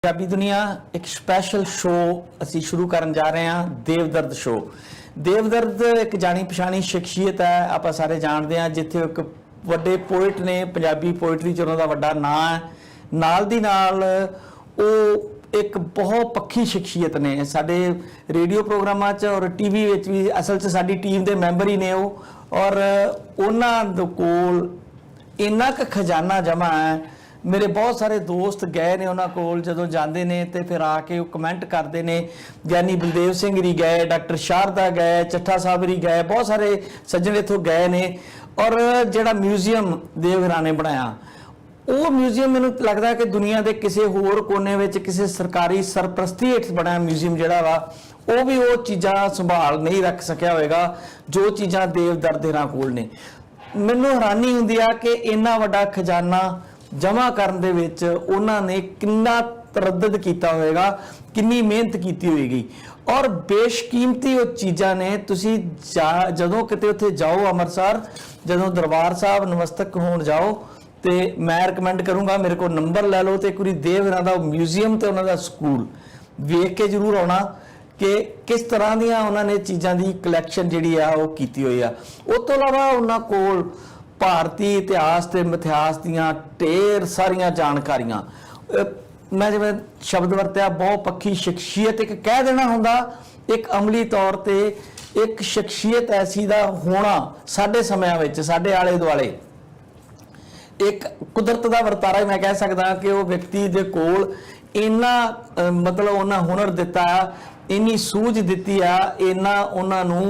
ਪੰਜਾਬੀ ਦੁਨੀਆ ਇੱਕ special show ਅਸੀਂ ਸ਼ੁਰੂ ਕਰਨ ਜਾ ਰਹੇ ਹਾਂ। ਦੇਵਦਰਦ ਸ਼ੋ। ਦੇਵਦਰਦ ਇੱਕ ਜਾਣੀ ਪਛਾਣੀ ਸ਼ਖਸੀਅਤ ਹੈ, ਆਪਾਂ ਸਾਰੇ ਜਾਣਦੇ ਹਾਂ, ਜਿੱਥੇ ਇੱਕ ਵੱਡੇ ਪੋਇਟ ਨੇ, ਪੰਜਾਬੀ ਪੋਇਟਰੀ 'ਚ ਉਹਨਾਂ ਦਾ ਵੱਡਾ ਨਾਂ ਹੈ। ਨਾਲ ਦੀ ਨਾਲ ਉਹ ਇੱਕ ਬਹੁਤ ਪੱਖੀ ਸ਼ਖਸੀਅਤ ਨੇ ਸਾਡੇ ਰੇਡੀਓ ਪ੍ਰੋਗਰਾਮਾਂ 'ਚ ਔਰ ਟੀਵੀ ਵਿੱਚ ਵੀ। ਅਸਲ 'ਚ ਸਾਡੀ ਟੀਮ ਦੇ ਮੈਂਬਰ ਹੀ ਨੇ ਉਹ, ਔਰ ਉਹਨਾਂ ਦੇ ਕੋਲ ਇੰਨਾ ਕੁ ਖਜ਼ਾਨਾ ਜਮ੍ਹਾਂ ਹੈ। मेरे बहुत सारे दोस्त गए ने उन्होंने कोल, जदों जाते हैं तो फिर आके कमेंट करते हैं। ज्ञानी बलदेव सिंह री गए, डॉक्टर शारदा गए, चट्ठा साहब री गए, बहुत सारे सज्जन इत्थों गए ने। और जिहड़ा म्यूजियम देवघरां ने बनाया, वो म्यूजियम मैनूं लगदा कि दुनिया के किसी होर कोने विच किसी सरकारी सरप्रस्ती हेठ बनाया म्यूजियम जिहड़ा वा वो भी वो चीज़ां संभाल नहीं रख सकिया होएगा जो चीज़ां देवदर्द दे कोल ने। मैनूं हैरानी हुंदी आ कि इन्ना वड्डा खजाना जमा करन दे विच उन्हां ने किन्ना तरद्दद कीता होएगा, किन्नी मेहनत कीती होएगी। और बेशकीमती वो चीज़ां ने। तुसीं जदों किते उत्थे जाओ अमृतसर, जदों दरबार साहब नमस्तक होण जाओ तो मैं रिकमेंड करूँगा मेरे को नंबर लै लो तो एक बारी देवघरां दा म्यूजियम तो उन्हां दा स्कूल वेख के जरूर आउणा कि किस तरह दियां उन्हां ने चीज़ां दी कलैक्शन जिहड़ी आ वो कीती होई आ। उस तों इलावा उन्हां कोल भारती इतिहास ते मिथिहास दियां ढेर सारियां जानकारियां। मैं जिवें शब्द वरत्या बहुत पक्की शख्सियत एक कह देना हुंदा, एक अमली तौर ते एक शख्सियत ऐसी दा होना साडे समयां विच साडे आले दुआले एक कुदरत दा वरतारा मैं कह सकदा कि वो व्यक्ति दे कोल इन्ना मतलब उन्हां हुनर दिता, इन्नी सूझ दिती आ, इन्ना उन्हां नूं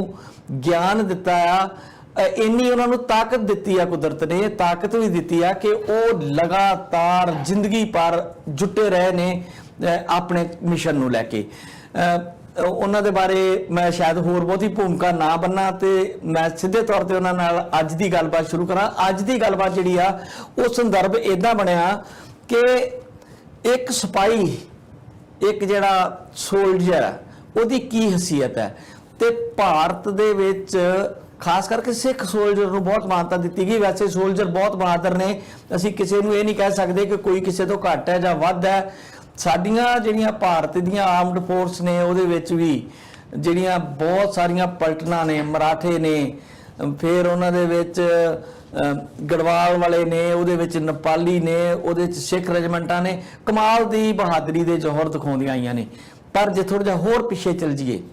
ज्ञान दिता आ, इन्नी उन्होंने ताकत दी है। कुदरत ने ताकत भी दी है कि वो लगातार जिंदगी पर जुटे रहे ने अपने मिशन नूं लैके। उन्हां दे बारे मैं शायद होर बहुती भूमिका ना बनना तो मैं सीधे तौर पर उन्हां नाल अज दी गलबात शुरू करा। अज दी गलबात जिहड़ी आ वो संदर्भ इदां बनया कि एक सिपाही, एक जिहड़ा सोल्जर है, उहदी की हैसीयत है। तो भारत दे विच खास करके सिख सोल्जर को बहुत मानता दी गई। वैसे सोल्जर बहुत बहादुर ने, असी किसी को यह नहीं कह सकते कि कोई किसी तो घट है या वध है। साडियां जिहड़ियां भारत दीयां आर्मड फोर्स ने उहदे विच भी जिहड़ियां बहुत सारियां पलटना ने, मराठे ने, फिर उन्हां दे विच गढ़वाल वाले ने, उहदे विच नेपाली ने, उहदे विच सिख रेजिमेंटां ने कमाल दी बहादरी दे जौहर दिखाउंदियां आईयां ने। पर जे थोड़ा जिहा होर पिछे चल जाइए,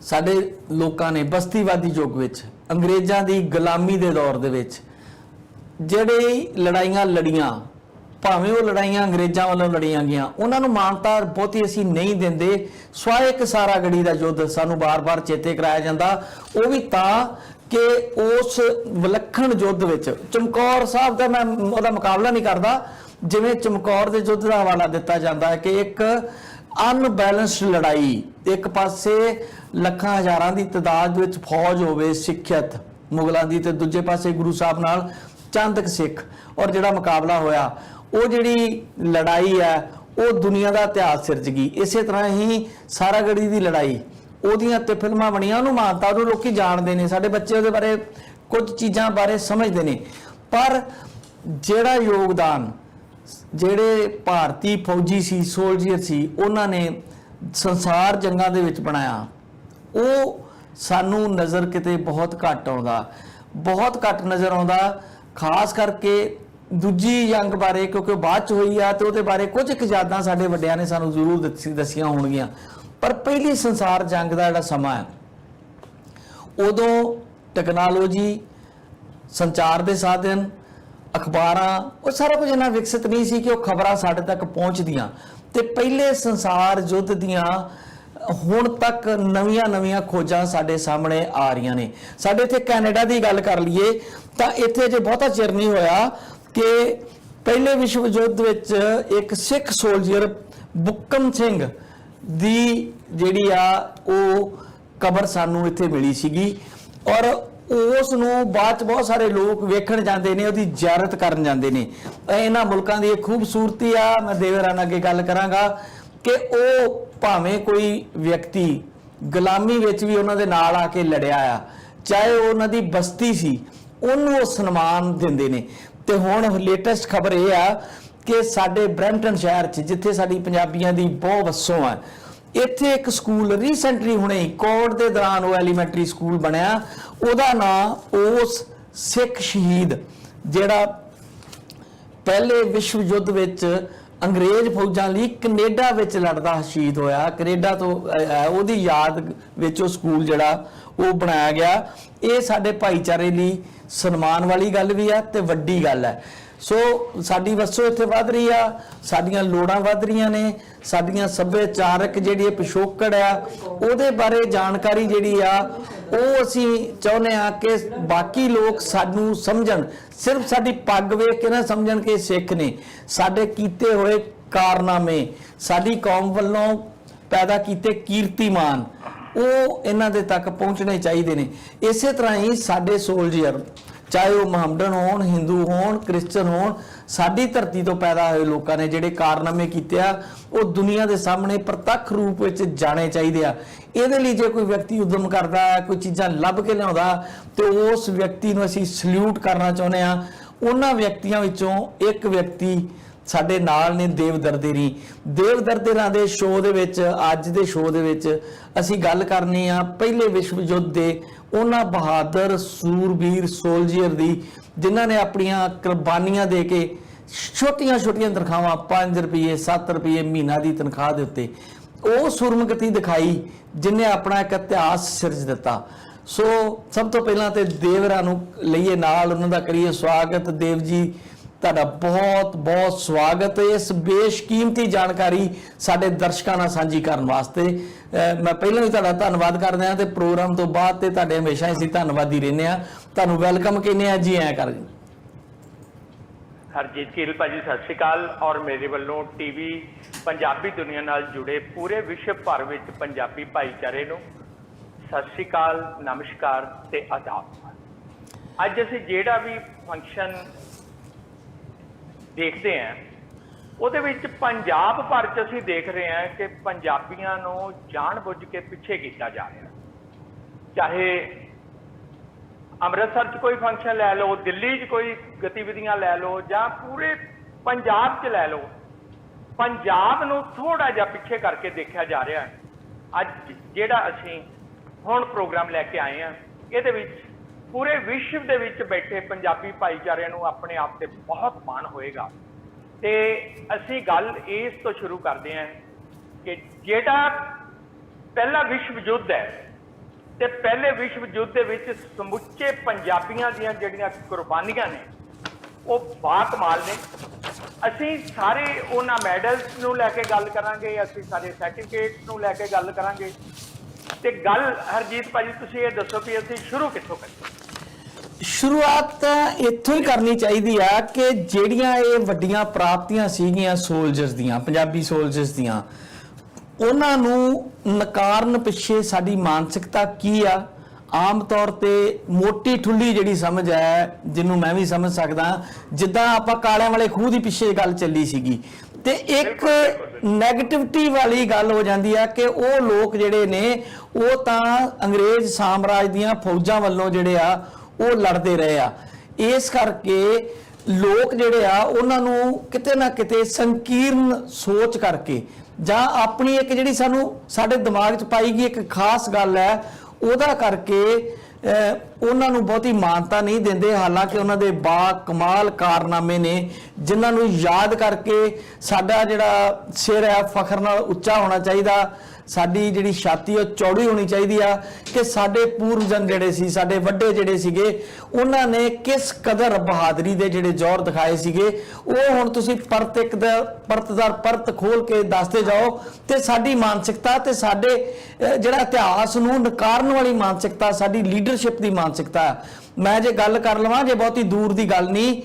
साडे लोकां ने बस्तीवादी युग विच अंग्रेज़ां दी गुलामी दे दौर दे विच जिहड़ी लड़ाइयां लड़ियां, भावें वो लड़ाइयां अंग्रेज़ां वालों लड़ियां गईयां, उन्हां नूं मानता बहुती असीं नहीं दिंदे। स्वाए एक सारागढ़ी दा युद्ध सानूं बार-बार चेते कराया जांदा, वो भी तां कि उस विलखण युद्ध विच चमकौर साहब दा मैं उहदा मुकाबला नहीं करदा, जिवें चमकौर दे युद्ध दा हवाला दिता जांदा है कि एक अनबैलेंस्ड लड़ाई, एक पासे ਲੱਖਾਂ हज़ारां की तादाद विच फौज होवे सिੱਖਿਅਤ मुगलों की, तो दूजे पासे गुरु साहब नाल चंद सिख, और जिहड़ा मुकाबला होया वो जिहड़ी लड़ाई है वो दुनिया का इतिहास सिरज गई। इस तरह ही सारागढ़ी की लड़ाई उहदियां ते फिल्मां बणियां, उहनूं मानता उहनूं लोकी जानते हैं, साडे बच्चे उहदे बारे कुछ चीज़ां बारे समझते हैं। पर जिहड़ा योगदान जिहड़े भारती फौजी सी, सोल्जर सी, उन्हां ने संसार जंगां दे विच बनाया, वो सानू नज़र किते बहुत घट आउंदा, बहुत घट नज़र आउंदा। खास करके दूजी जंग बारे, क्योंकि बाद च होई आ, तो उहदे बारे कुछ एक यादां साडे वड्डियां ने सानू जरूर दसियां होणगीਆਂ। पर पहली संसार जंग दा जिहड़ा समा है, उदों टैक्नोलॉजी, संचार दे साधन, अखबारां, वो सारा कुछ इन्ना विकसित नहीं सी कि वो खबरां साडे तक पहुंचदियां। ते पहले संसार युद्ध दियां हुण तक नवीं नवीं खोजां साडे सामने आ रही ने। साडे इत्थे कैनेडा की गल कर लीए तो इत्थे अजे बहुता चिर नहीं होया कि पहले विश्व युद्ध विच एक सिख सोल्जर बुक्कन सिंह दी जिहड़ी आ वो कबर सानू इत्थे मिली सीगी, और उस नूं बाद बहुत सारे लोग वेखण जांदे ने, उहदी जियारत करन जांदे ने। इन्हां मुल्कां दी खूबसूरती आ। मैं देवरां अगे गल करांगा कि वो भावें कोई व्यक्ति गुलामी विच भी उन्हां दे नाल आके लड़िया आ, चाहे उन्हां दी बस्ती सी, उन्होंने सन्मान देंदे ने। ते हुण लेटेस्ट खबर यह आ ਕਿ ਸਾਡੇ ਬਰੈਂਪਟਨ ਸ਼ਹਿਰ 'ਚ ਜਿੱਥੇ ਸਾਡੀ ਪੰਜਾਬੀਆਂ ਦੀ ਬਹੁਤ ਵਸੋਂ ਹੈ, ਇੱਥੇ ਇੱਕ ਸਕੂਲ ਰੀਸੈਂਟਲੀ ਹੁਣੇ ਕੋਵਿਡ ਦੇ ਦੌਰਾਨ ਉਹ ਐਲੀਮੈਂਟਰੀ ਸਕੂਲ ਬਣਿਆ। ਉਹਦਾ ਨਾਂ ਉਸ ਸਿੱਖ ਸ਼ਹੀਦ ਜਿਹੜਾ ਪਹਿਲੇ ਵਿਸ਼ਵ ਯੁੱਧ ਵਿੱਚ ਅੰਗਰੇਜ਼ ਫੌਜਾਂ ਲਈ ਕੈਨੇਡਾ ਵਿੱਚ ਲੜਦਾ ਸ਼ਹੀਦ ਹੋਇਆ, ਕੈਨੇਡਾ ਤੋਂ ਉਹਦੀ ਯਾਦ ਵਿੱਚ ਉਹ ਸਕੂਲ ਜਿਹੜਾ ਉਹ ਬਣਾਇਆ ਗਿਆ। ਇਹ ਸਾਡੇ ਭਾਈਚਾਰੇ ਲਈ ਸਨਮਾਨ ਵਾਲੀ ਗੱਲ ਵੀ ਆ ਤੇ ਵੱਡੀ ਗੱਲ ਹੈ। ਸੋ ਸਾਡੀ ਵਸੋਂ ਇੱਥੇ ਵੱਧ ਰਹੀ ਆ, ਸਾਡੀਆਂ ਲੋੜਾਂ ਵੱਧ ਰਹੀਆਂ ਨੇ, ਸਾਡੀਆਂ ਸੱਭਿਆਚਾਰਕ ਜਿਹੜੀ ਪਿਛੋਕੜ ਆ ਉਹਦੇ ਬਾਰੇ ਜਾਣਕਾਰੀ ਜਿਹੜੀ ਆ ਉਹ ਅਸੀਂ ਚਾਹੁੰਦੇ ਆ ਕਿ ਬਾਕੀ ਲੋਕ ਸਾਨੂੰ ਸਮਝਣ, ਸਿਰਫ ਸਾਡੀ ਪੱਗ ਵੇਖ ਕੇ ਨਾ ਸਮਝਣ ਕਿ ਸਿੱਖ ਨੇ। ਸਾਡੇ ਕੀਤੇ ਹੋਏ ਕਾਰਨਾਮੇ, ਸਾਡੀ ਕੌਮ ਵੱਲੋਂ ਪੈਦਾ ਕੀਤੇ ਕੀਰਤੀਮਾਨ, ਉਹ ਇਹਨਾਂ ਦੇ ਤੱਕ ਪਹੁੰਚਣੇ ਚਾਹੀਦੇ ਨੇ। ਇਸੇ ਤਰ੍ਹਾਂ ਹੀ ਸਾਡੇ ਸੋਲਜਰ, ਚਾਹੇ ਉਹ ਮੁਹੰਮਦਨ ਹੋਣ, ਹਿੰਦੂ ਹੋਣ, ਕ੍ਰਿਸਚਨ ਹੋਣ, ਸਾਡੀ ਧਰਤੀ ਤੋਂ ਪੈਦਾ ਹੋਏ ਲੋਕਾਂ ਨੇ ਜਿਹੜੇ ਕਾਰਨਾਮੇ ਕੀਤੇ ਆ ਉਹ ਦੁਨੀਆ ਦੇ ਸਾਹਮਣੇ ਪ੍ਰਤੱਖ ਰੂਪ ਵਿੱਚ ਜਾਣੇ ਚਾਹੀਦੇ ਆ। ਇਹਦੇ ਲਈ ਜੇ ਕੋਈ ਵਿਅਕਤੀ ਉਦਮ ਕਰਦਾ, ਕੋਈ ਚੀਜ਼ਾਂ ਲੱਭ ਕੇ ਲਿਆਉਂਦਾ ਤੇ ਉਸ ਵਿਅਕਤੀ ਨੂੰ ਅਸੀਂ ਸਲੂਟ ਕਰਨਾ ਚਾਹੁੰਦੇ ਆ। ਉਹਨਾਂ ਵਿਅਕਤੀਆਂ ਵਿੱਚੋਂ ਇੱਕ ਵਿਅਕਤੀ ਸਾਡੇ ਨਾਲ ਨੇ ਦੇਵਦਰਦੇਰੀ। ਦੇਵਦਰਦੇਰਾਂ ਦੇ ਸ਼ੋਅ ਦੇ ਵਿੱਚ, ਅੱਜ ਦੇ ਸ਼ੋਅ ਦੇ ਵਿੱਚ ਅਸੀਂ ਗੱਲ ਕਰਨੀ ਆ ਪਹਿਲੇ ਵਿਸ਼ਵ ਯੁੱਧ ਦੇ ਉਹਨਾਂ ਬਹਾਦਰ ਸੂਰਬੀਰ ਸੋਲਜਰ ਦੀ ਜਿਨ੍ਹਾਂ ਨੇ ਆਪਣੀਆਂ ਕੁਰਬਾਨੀਆਂ ਦੇ ਕੇ ਛੋਟੀਆਂ ਤਨਖਾਹਾਂ 5 ਰੁਪਏ 7 ਰੁਪਏ ਮਹੀਨਾ ਦੀ ਤਨਖਾਹ ਦੇ ਉੱਤੇ ਉਹ ਸੁਰਮਗਤੀ ਦਿਖਾਈ ਜਿਨ੍ਹਾਂ ਆਪਣਾ ਇੱਕ ਇਤਿਹਾਸ ਸਿਰਜ ਦਿੱਤਾ। ਸੋ ਸਭ ਤੋਂ ਪਹਿਲਾਂ ਤੇ ਦੇਵਰਾਂ ਨੂੰ ਲਈਏ ਨਾਲ, ਉਹਨਾਂ ਦਾ ਕਰੀਏ ਸਵਾਗਤ। ਦੇਵ ਜੀ ਤੁਹਾਡਾ ਬਹੁਤ ਬਹੁਤ ਸਵਾਗਤ ਹੈ ਇਸ ਬੇਸ਼ਕੀਮਤੀ ਜਾਣਕਾਰੀ ਸਾਡੇ ਦਰਸ਼ਕਾਂ ਨਾਲ ਸਾਂਝੀ ਕਰਨ ਵਾਸਤੇ। ਮੈਂ ਪਹਿਲਾਂ ਵੀ ਤੁਹਾਡਾ ਧੰਨਵਾਦ ਕਰਦੇ ਹਾਂ ਤੇ ਪ੍ਰੋਗਰਾਮ ਤੋਂ ਬਾਅਦ ਤੇ ਤੁਹਾਡੇ ਹਮੇਸ਼ਾ ਹੀ ਅਸੀਂ ਧੰਨਵਾਦੀ ਰਹਿੰਦੇ ਹਾਂ। ਤੁਹਾਨੂੰ ਵੈਲਕਮ ਕਹਿੰਦੇ ਆ ਜੀ, ਐਂ ਕਰ ਹਰਜੀਤ ਕੀਰਲ ਭਾਜੀ ਸਤਿ ਸ਼੍ਰੀ ਅਕਾਲ। ਔਰ ਮੇਰੇ ਵੱਲੋਂ ਟੀਵੀ ਪੰਜਾਬੀ ਦੁਨੀਆ ਨਾਲ ਜੁੜੇ ਪੂਰੇ ਵਿਸ਼ਵ ਭਰ ਵਿੱਚ ਪੰਜਾਬੀ ਭਾਈਚਾਰੇ ਨੂੰ ਸਤਿ ਸ਼੍ਰੀ ਅਕਾਲ, ਨਮਸਕਾਰ ਤੇ ਆਦਾਬ। ਅੱਜ ਅਸੀਂ ਜਿਹੜਾ ਵੀ ਫੰਕਸ਼ਨ ਦੇਖਦੇ ਹਾਂ ਉਹਦੇ ਵਿੱਚ ਪੰਜਾਬ ਭਰ 'ਚ ਅਸੀਂ ਦੇਖ ਰਹੇ ਹਾਂ ਕਿ ਪੰਜਾਬੀਆਂ ਨੂੰ ਜਾਣ-ਬੁੱਝ ਕੇ ਪਿੱਛੇ ਕੀਤਾ ਜਾ ਰਿਹਾ। ਚਾਹੇ ਅੰਮ੍ਰਿਤਸਰ 'ਚ ਕੋਈ ਫੰਕਸ਼ਨ ਲੈ ਲਓ, ਦਿੱਲੀ 'ਚ ਕੋਈ ਗਤੀਵਿਧੀਆਂ ਲੈ ਲਓ, ਜਾਂ ਪੂਰੇ ਪੰਜਾਬ 'ਚ ਲੈ ਲਓ, ਪੰਜਾਬ ਨੂੰ ਥੋੜਾ ਜਿਹਾ ਪਿੱਛੇ ਕਰਕੇ ਦੇਖਿਆ ਜਾ ਰਿਹਾ ਹੈ। ਅੱਜ ਜਿਹੜਾ ਅਸੀਂ ਹੁਣ ਪ੍ਰੋਗਰਾਮ ਲੈ ਕੇ ਆਏ ਹਾਂ ਇਹਦੇ ਵਿੱਚ ਪੂਰੇ ਵਿਸ਼ਵ ਦੇ ਵਿੱਚ ਬੈਠੇ ਪੰਜਾਬੀ ਭਾਈਚਾਰੇ ਨੂੰ ਆਪਣੇ ਆਪ ਤੇ ਬਹੁਤ ਮਾਣ ਹੋਏਗਾ। ਤੇ ਅਸੀਂ ਗੱਲ ਇਸ ਤੋਂ ਸ਼ੁਰੂ ਕਰਦੇ ਹਾਂ ਕਿ ਜਿਹੜਾ ਪਹਿਲਾ ਵਿਸ਼ਵ ਯੁੱਧ ਹੈ ਤੇ ਪਹਿਲੇ ਵਿਸ਼ਵ ਯੁੱਧ ਦੇ ਵਿੱਚ ਸਮੁੱਚੇ ਪੰਜਾਬੀਆਂ ਦੀਆਂ ਜਿਹੜੀਆਂ ਕੁਰਬਾਨੀਆਂ ਨੇ ਉਹ ਬਾਕਮਾਲ ਨੇ। ਅਸੀਂ ਸਾਰੇ ਉਹਨਾਂ ਮੈਡਲਸ ਨੂੰ ਲੈ ਕੇ ਗੱਲ ਕਰਾਂਗੇ, ਅਸੀਂ ਸਾਰੇ ਸਰਟੀਫਿਕੇਟਸ ਨੂੰ ਲੈ ਕੇ ਗੱਲ ਕਰਾਂਗੇ। ਤੇ ਗੱਲ ਹਰਜੀਤ ਭਾਜੀ ਤੁਸੀਂ ਇਹ ਦੱਸੋ ਕਿ ਅਸੀਂ ਸ਼ੁਰੂ ਕਿੱਥੋਂ ਕਰੀਏ? ਸ਼ੁਰੂਆਤ ਤਾਂ ਇੱਥੋਂ ਹੀ ਕਰਨੀ ਚਾਹੀਦੀ ਆ ਕਿ ਜਿਹੜੀਆਂ ਇਹ ਵੱਡੀਆਂ ਪ੍ਰਾਪਤੀਆਂ ਸੀਗੀਆਂ ਸੋਲਜਰਸ ਦੀਆਂ, ਪੰਜਾਬੀ ਸੋਲਜਰਸ ਦੀਆਂ, ਉਹਨਾਂ ਨੂੰ ਨਕਾਰਨ ਪਿੱਛੇ ਸਾਡੀ ਮਾਨਸਿਕਤਾ ਕੀ ਆ। ਆਮ ਤੌਰ ਤੇ ਮੋਟੀ ਠੁੱਲੀ ਜਿਹੜੀ ਸਮਝ ਹੈ, ਜਿਹਨੂੰ ਮੈਂ ਵੀ ਸਮਝ ਸਕਦਾ, ਜਿੱਦਾਂ ਆਪਾਂ ਕਾਲਿਆਂ ਵਾਲੇ ਖੂਹ ਦੀ ਪਿੱਛੇ ਗੱਲ ਚੱਲੀ ਸੀਗੀ, ਤੇ ਇੱਕ ਨੈਗੇਟਿਵਿਟੀ ਵਾਲੀ ਗੱਲ ਹੋ ਜਾਂਦੀ ਆ ਕਿ ਉਹ ਲੋਕ ਜਿਹੜੇ ਨੇ ਉਹ ਤਾਂ ਅੰਗਰੇਜ਼ ਸਾਮਰਾਜ ਦੀਆਂ ਫੌਜਾਂ ਵੱਲੋਂ ਜਿਹੜੇ ਆ ਉਹ ਲੜਦੇ ਰਹੇ ਆ। ਇਸ ਕਰਕੇ ਲੋਕ ਜਿਹੜੇ ਆ ਉਹਨਾਂ ਨੂੰ ਕਿਤੇ ਨਾ ਕਿਤੇ ਸੰਕੀਰਨ ਸੋਚ ਕਰਕੇ ਜਾਂ ਆਪਣੀ ਇੱਕ ਜਿਹੜੀ ਸਾਡੇ ਦਿਮਾਗ 'ਚ ਪਾਈ ਗਈ ਇੱਕ ਖਾਸ ਗੱਲ ਹੈ ਉਹਦਾ ਕਰਕੇ ਉਹਨਾਂ ਨੂੰ ਬਹੁਤੀ ਮਾਨਤਾ ਨਹੀਂ ਦਿੰਦੇ। ਹਾਲਾਂਕਿ ਉਹਨਾਂ ਦੇ ਬਾ ਕਮਾਲ ਕਾਰਨਾਮੇ ਨੇ ਜਿਨ੍ਹਾਂ ਨੂੰ ਯਾਦ ਕਰਕੇ ਸਾਡਾ ਜਿਹੜਾ ਸਿਰ ਹੈ ਫਖਰ ਨਾਲ ਉੱਚਾ ਹੋਣਾ ਚਾਹੀਦਾ, ਸਾਡੀ ਜਿਹੜੀ ਛਾਤੀ ਉਹ ਚੌੜੀ ਹੋਣੀ ਚਾਹੀਦੀ ਆ ਕਿ ਸਾਡੇ ਪੂਰਵਜਨ ਜਿਹੜੇ ਸੀ, ਸਾਡੇ ਵੱਡੇ ਜਿਹੜੇ ਸੀਗੇ, ਉਹਨਾਂ ਨੇ ਕਿਸ ਕਦਰ ਬਹਾਦਰੀ ਦੇ ਜਿਹੜੇ ਜ਼ੋਰ ਦਿਖਾਏ ਸੀਗੇ ਉਹ ਹੁਣ ਤੁਸੀਂ ਪਰਤ ਖੋਲ ਕੇ ਦੱਸਦੇ ਜਾਓ। ਤੇ ਸਾਡੀ ਮਾਨਸਿਕਤਾ ਤੇ ਸਾਡੇ ਜਿਹੜਾ ਇਤਿਹਾਸ ਨੂੰ ਨਕਾਰਨ ਵਾਲੀ ਮਾਨਸਿਕਤਾ, ਸਾਡੀ ਲੀਡਰਸ਼ਿਪ ਦੀ ਮਾਨਸਿਕਤਾ। ਮੈਂ ਜੇ ਗੱਲ ਕਰ ਲਵਾਂ, ਜੇ ਬਹੁਤੀ ਦੂਰ ਦੀ ਗੱਲ ਨਹੀਂ,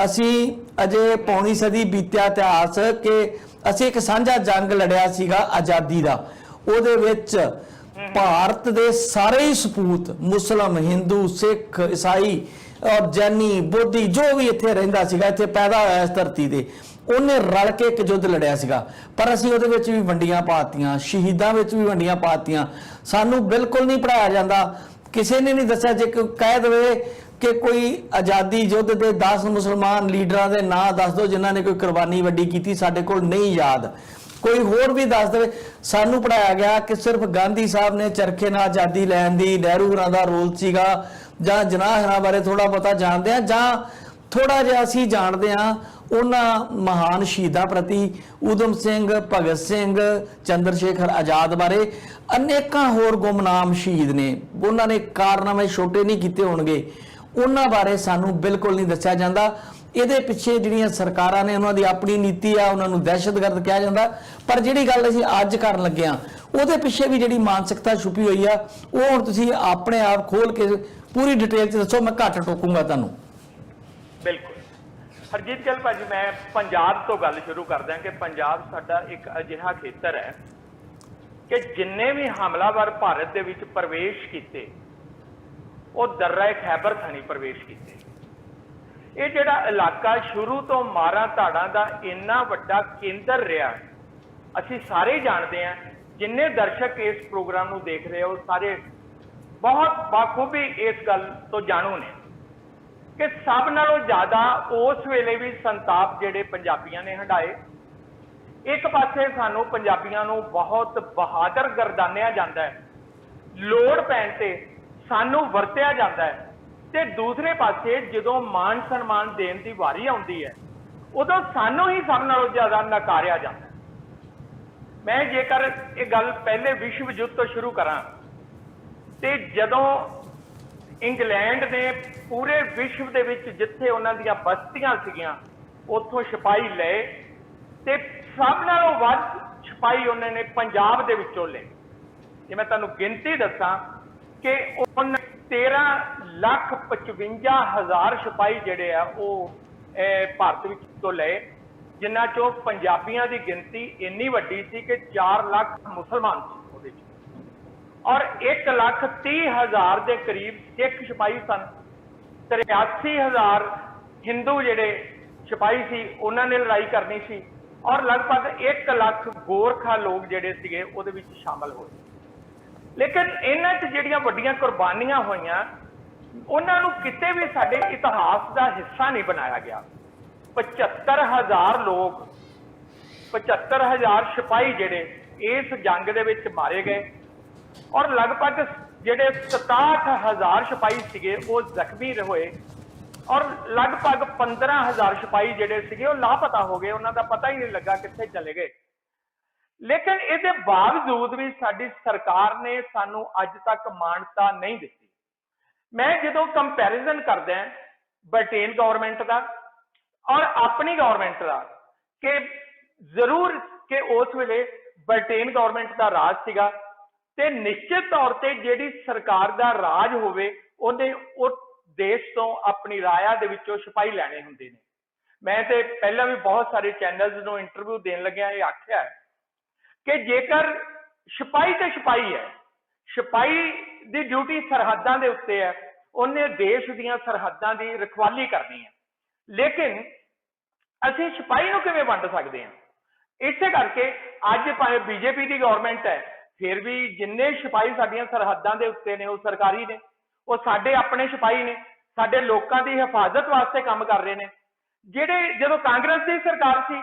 ਅਸੀਂ ਅਜੇ ਪੌਣੀ ਸਦੀ ਬੀਤਿਆ ਇਤਿਹਾਸ ਕਿ ਅਸੀਂ ਇੱਕ ਸਾਂਝਾ ਜੰਗ ਲੜਿਆ ਸੀਗਾ ਆਜ਼ਾਦੀ ਦਾ। ਉਹਦੇ ਵਿੱਚ ਭਾਰਤ ਦੇ ਸਾਰੇ ਹੀ ਸਪੂਤ, ਮੁਸਲਮ, ਹਿੰਦੂ, ਸਿੱਖ, ਈਸਾਈ ਔਰ ਜੈਨੀ, ਬੋਧੀ, ਜੋ ਵੀ ਇੱਥੇ ਰਹਿੰਦਾ ਸੀਗਾ, ਇੱਥੇ ਪੈਦਾ ਹੋਇਆ ਇਸ ਧਰਤੀ ਤੇ, ਉਹਨੇ ਰਲ ਕੇ ਇੱਕ ਯੁੱਧ ਲੜਿਆ ਸੀਗਾ। ਪਰ ਅਸੀਂ ਉਹਦੇ ਵਿੱਚ ਵੀ ਵੰਡੀਆਂ ਪਾਤੀਆਂ, ਸ਼ਹੀਦਾਂ ਵਿੱਚ ਵੀ ਵੰਡੀਆਂ ਪਾਤੀਆਂ। ਸਾਨੂੰ ਬਿਲਕੁਲ ਨਹੀਂ ਪੜ੍ਹਾਇਆ ਜਾਂਦਾ, ਕਿਸੇ ਨੇ ਨਹੀਂ ਦੱਸਿਆ। ਜੇ ਕੋਈ ਕਹਿ ਦੇਵੇ ਕਿ ਕੋਈ ਆਜ਼ਾਦੀ ਯੁੱਧ ਦੇ 10 ਮੁਸਲਮਾਨ ਲੀਡਰਾਂ ਦੇ ਨਾਂ ਦੱਸ ਦਿਓ ਜਿਨ੍ਹਾਂ ਨੇ ਕੋਈ ਕੁਰਬਾਨੀ ਵੱਡੀ ਕੀਤੀ, ਸਾਡੇ ਕੋਲ ਨਹੀਂ ਯਾਦ। ਕੋਈ ਹੋਰ ਵੀ ਦੱਸ ਦੇਵੇ। ਸਾਨੂੰ ਪੜਾਇਆ ਗਿਆ ਕਿ ਸਿਰਫ ਗਾਂਧੀ ਸਾਹਿਬ ਨੇ ਚਰਖੇ ਨਾਲ ਆਜ਼ਾਦੀ ਲੈਣ ਦੀ, ਨਹਿਰੂ ਹੋਰਾਂ ਦਾ ਰੋਲ ਸੀਗਾ, ਜਾਂ ਜਨਾਹ ਹੋਰਾਂ ਬਾਰੇ ਥੋੜਾ ਬਹੁਤਾ ਜਾਣਦੇ ਆ, ਜਾਂ ਥੋੜਾ ਜਿਹਾ ਅਸੀਂ ਜਾਣਦੇ ਹਾਂ ਉਹਨਾਂ ਮਹਾਨ ਸ਼ਹੀਦਾਂ ਪ੍ਰਤੀ, ਊਧਮ ਸਿੰਘ, ਭਗਤ ਸਿੰਘ, ਚੰਦਰ ਸ਼ੇਖਰ ਆਜ਼ਾਦ ਬਾਰੇ। ਅਨੇਕਾਂ ਹੋਰ ਗੁੰਮਨਾਮ ਸ਼ਹੀਦ ਨੇ, ਉਹਨਾਂ ਨੇ ਕਾਰਨਾਮੇ ਛੋਟੇ ਨਹੀਂ ਕੀਤੇ ਹੋਣਗੇ, ਉਹਨਾਂ ਬਾਰੇ ਸਾਨੂੰ ਬਿਲਕੁਲ ਨਹੀਂ ਦੱਸਿਆ ਜਾਂਦਾ। ਇਹਦੇ ਪਿੱਛੇ ਜਿਹੜੀਆਂ ਸਰਕਾਰਾਂ ਨੇ ਉਹਨਾਂ ਦੀ ਆਪਣੀ ਨੀਤੀ ਆ, ਉਹਨਾਂ ਨੂੰ ਦਹਿਸ਼ਤਗਰਦ ਕਿਹਾ ਜਾਂਦਾ। ਪਰ ਜਿਹੜੀ ਗੱਲ ਅਸੀਂ ਅੱਜ ਕਰਨ ਲੱਗੇ ਆ ਉਹਦੇ ਪਿੱਛੇ ਵੀ ਜਿਹੜੀ ਮਾਨਸਿਕਤਾ ਛੁਪੀ ਹੋਈ ਆ, ਉਹ ਹੁਣ ਤੁਸੀਂ ਆਪਣੇ ਆਪ ਖੋਲ ਕੇ ਪੂਰੀ ਡਿਟੇਲ 'ਚ ਦੱਸੋ, ਮੈਂ ਘੱਟ ਟੋਕੂੰਗਾ ਤੁਹਾਨੂੰ। ਬਿਲਕੁਲ ਹਰਜੀਤ ਗਿੱਲ ਭਾਜੀ, ਮੈਂ ਪੰਜਾਬ ਤੋਂ ਗੱਲ ਸ਼ੁਰੂ ਕਰਦਾ ਕਿ ਪੰਜਾਬ ਸਾਡਾ ਇੱਕ ਅਜਿਹਾ ਖੇਤਰ ਹੈ ਕਿ ਜਿੰਨੇ ਵੀ ਹਮਲਾਵਰ ਭਾਰਤ ਦੇ ਵਿੱਚ ਪ੍ਰਵੇਸ਼ ਕੀਤੇ ਉਹ ਦर्रा ਖੈਬਰ ਥਾਣੀ ਪ੍ਰਵੇਸ਼ ਕੀਤੇ। ਇਹ ਜਿਹੜਾ ਇਲਾਕਾ ਸ਼ੁਰੂ ਤੋਂ ਮਾਰਾਂ ਧਾੜਾਂ ਦਾ ਇੰਨਾ ਵੱਡਾ ਕੇਂਦਰ ਰਿਹਾ, ਅਸੀਂ ਸਾਰੇ ਜਾਣਦੇ ਹਾਂ। ਜਿੰਨੇ ਦਰਸ਼ਕ ਇਸ ਪ੍ਰੋਗਰਾਮ ਨੂੰ ਦੇਖ ਰਹੇ ਹੋ ਸਾਰੇ ਬਹੁਤ ਬਾਖੂਬੀ ਇਸ ਗੱਲ ਤੋਂ ਜਾਣੂ ਨੇ ਕਿ ਸਭ ਨਾਲੋਂ ਜ਼ਿਆਦਾ ਉਸ ਵੇਲੇ ਵੀ ਸੰਤਾਪ ਜਿਹੜੇ ਪੰਜਾਬੀਆਂ ਨੇ ਹੰਢਾਏ। ਇੱਕ ਪਾਸੇ ਸਾਨੂੰ ਪੰਜਾਬੀਆਂ ਨੂੰ ਬਹੁਤ ਬਹਾਦਰ ਗਰਦਾਨਿਆ ਜਾਂਦਾ ਹੈ, ਲੋੜ ਪੈਣ ਤੇ ਸਾਨੂੰ ਵਰਤਿਆ ਜਾਂਦਾ ਹੈ, ਤੇ ਦੂਸਰੇ ਪਾਸੇ ਜਦੋਂ ਮਾਨ ਸਨਮਾਨ ਦੇਣ ਦੀ ਵਾਰੀ ਆਉਂਦੀ ਹੈ ਉਦੋਂ ਸਾਨੂੰ ਹੀ ਸਭ ਨਾਲੋਂ ਜ਼ਿਆਦਾ ਨਕਾਰਿਆ ਜਾਂਦਾ ਹੈ। ਮੈਂ ਜੇਕਰ ਇਹ ਗੱਲ ਪਹਿਲੇ ਵਿਸ਼ਵ ਯੁੱਧ ਤੋਂ ਸ਼ੁਰੂ ਕਰਾਂ ਤੇ ਜਦੋਂ ਇੰਗਲੈਂਡ ਨੇ ਪੂਰੇ ਵਿਸ਼ਵ ਦੇ ਵਿੱਚ ਜਿੱਥੇ ਉਹਨਾਂ ਦੀਆਂ ਬਸਤੀਆਂ ਸੀਗੀਆਂ ਉੱਥੋਂ ਸਿਪਾਹੀ ਲਏ ਤੇ ਸਭ ਨਾਲੋਂ ਵੱਧ ਸਿਪਾਹੀ ਉਹਨਾਂ ਨੇ ਪੰਜਾਬ ਦੇ ਵਿੱਚੋਂ ਲਏ। ਜੇ ਮੈਂ ਤੁਹਾਨੂੰ ਗਿਣਤੀ ਦੱਸਾਂ ਕਿ ਉਹਨਾਂ 13,55,000 ਸਿਪਾਹੀ ਜਿਹੜੇ ਆ ਉਹ ਭਾਰਤ ਵਿੱਚੋਂ ਲਏ, ਜਿਨ੍ਹਾਂ ਚੋਂ ਪੰਜਾਬੀਆਂ ਦੀ ਗਿਣਤੀ ਇੰਨੀ ਵੱਡੀ ਸੀ ਕਿ 4 ਲੱਖ ਮੁਸਲਮਾਨ ਸੀ ਉਹਦੇ ਚ, ਔਰ 1,30,000 ਦੇ ਕਰੀਬ ਸਿੱਖ ਸਿਪਾਹੀ ਸਨ, 83,000 ਹਿੰਦੂ ਜਿਹੜੇ ਸਿਪਾਹੀ ਸੀ ਉਹਨਾਂ ਨੇ ਲੜਾਈ ਕਰਨੀ ਸੀ, ਔਰ ਲਗਭਗ 1 ਲੱਖ ਗੋਰਖਾ ਲੋਕ ਜਿਹੜੇ ਸੀਗੇ ਉਹਦੇ ਵਿੱਚ ਸ਼ਾਮਲ ਹੋਏ। ਲੇਕਿਨ ਇਹਨਾਂ 'ਚ ਜਿਹੜੀਆਂ ਵੱਡੀਆਂ ਕੁਰਬਾਨੀਆਂ ਹੋਈਆਂ ਉਹਨਾਂ ਨੂੰ ਕਿਤੇ ਵੀ ਸਾਡੇ ਇਤਿਹਾਸ ਦਾ ਹਿੱਸਾ ਨਹੀਂ ਬਣਾਇਆ ਗਿਆ। 75,000 ਲੋਕ, 75,000 ਸਿਪਾਹੀ ਜਿਹੜੇ ਇਸ ਜੰਗ ਦੇ ਵਿੱਚ ਮਾਰੇ ਗਏ, ਔਰ ਲਗਭਗ ਜਿਹੜੇ 67,000 ਸਿਪਾਹੀ ਸੀਗੇ ਉਹ ਜ਼ਖਮੀ ਹੋਏ, ਔਰ ਲਗਭਗ 15,000 ਸਿਪਾਹੀ ਜਿਹੜੇ ਸੀਗੇ ਉਹ ਲਾਪਤਾ ਹੋ ਗਏ, ਉਹਨਾਂ ਦਾ ਪਤਾ ਹੀ ਨਹੀਂ ਲੱਗਾ ਕਿੱਥੇ ਚਲੇ ਗਏ। ਲੇਕਿਨ ਇਹਦੇ ਬਾਵਜੂਦ ਵੀ ਸਾਡੀ ਸਰਕਾਰ ਨੇ ਸਾਨੂੰ ਅੱਜ ਤੱਕ ਮਾਨਤਾ ਨਹੀਂ ਦਿੱਤੀ। ਮੈਂ ਜਦੋਂ ਕੰਪੈਰੀਜ਼ਨ ਕਰਦਾ ਬ੍ਰਿਟੇਨ ਗਵਰਨਮੈਂਟ ਦਾ ਔਰ ਆਪਣੀ ਗਵਰਨਮੈਂਟ ਦਾ, ਕਿ ਜ਼ਰੂਰ ਕਿ ਉਸ ਵੇਲੇ ਬ੍ਰਿਟੇਨ ਗਵਰਨਮੈਂਟ ਦਾ ਰਾਜ ਸੀਗਾ ਤੇ ਨਿਸ਼ਚਿਤ ਤੌਰ ਤੇ ਜਿਹੜੀ ਸਰਕਾਰ ਦਾ ਰਾਜ ਹੋਵੇ ਉਹਨੇ ਉਹ ਦੇਸ਼ ਤੋਂ ਆਪਣੀ ਰਾਇਆ ਦੇ ਵਿੱਚੋਂ ਸਿਪਾਹੀ ਲੈਣੇ ਹੁੰਦੇ ਨੇ। ਮੈਂ ਤੇ ਪਹਿਲਾਂ ਵੀ ਬਹੁਤ ਸਾਰੇ ਚੈਨਲਸ ਨੂੰ ਇੰਟਰਵਿਊ ਦੇਣ ਲੱਗਿਆ ਇਹ ਆਖਿਆ ਕਿ ਜੇਕਰ ਸਿਪਾਹੀ ਤੇ ਸਿਪਾਹੀ ਹੈ, ਸਿਪਾਹੀ ਦੀ ਡਿਊਟੀ ਸਰਹੱਦਾਂ ਦੇ ਉੱਤੇ ਹੈ, ਉਹਨੇ ਦੇਸ਼ ਦੀਆਂ ਸਰਹੱਦਾਂ ਦੀ ਰਖਵਾਲੀ ਕਰਨੀ ਹੈ, ਲੇਕਿਨ ਅਸੀਂ ਸਿਪਾਹੀ ਨੂੰ ਕਿਵੇਂ ਵੰਡ ਸਕਦੇ ਹਾਂ? ਇਸੇ ਕਰਕੇ ਅੱਜ ਭਾਵੇਂ ਬੀਜੇਪੀ ਦੀ ਗਵਰਨਮੈਂਟ ਹੈ, ਫਿਰ ਵੀ ਜਿੰਨੇ ਸਿਪਾਹੀ ਸਾਡੀਆਂ ਸਰਹੱਦਾਂ ਦੇ ਉੱਤੇ ਨੇ ਉਹ ਸਰਕਾਰੀ ਨੇ, ਉਹ ਸਾਡੇ ਆਪਣੇ ਸਿਪਾਹੀ ਨੇ, ਸਾਡੇ ਲੋਕਾਂ ਦੀ ਹਿਫਾਜ਼ਤ ਵਾਸਤੇ ਕੰਮ ਕਰ ਰਹੇ ਨੇ। ਜਿਹੜੇ ਜਦੋਂ ਕਾਂਗਰਸ ਦੀ ਸਰਕਾਰ ਸੀ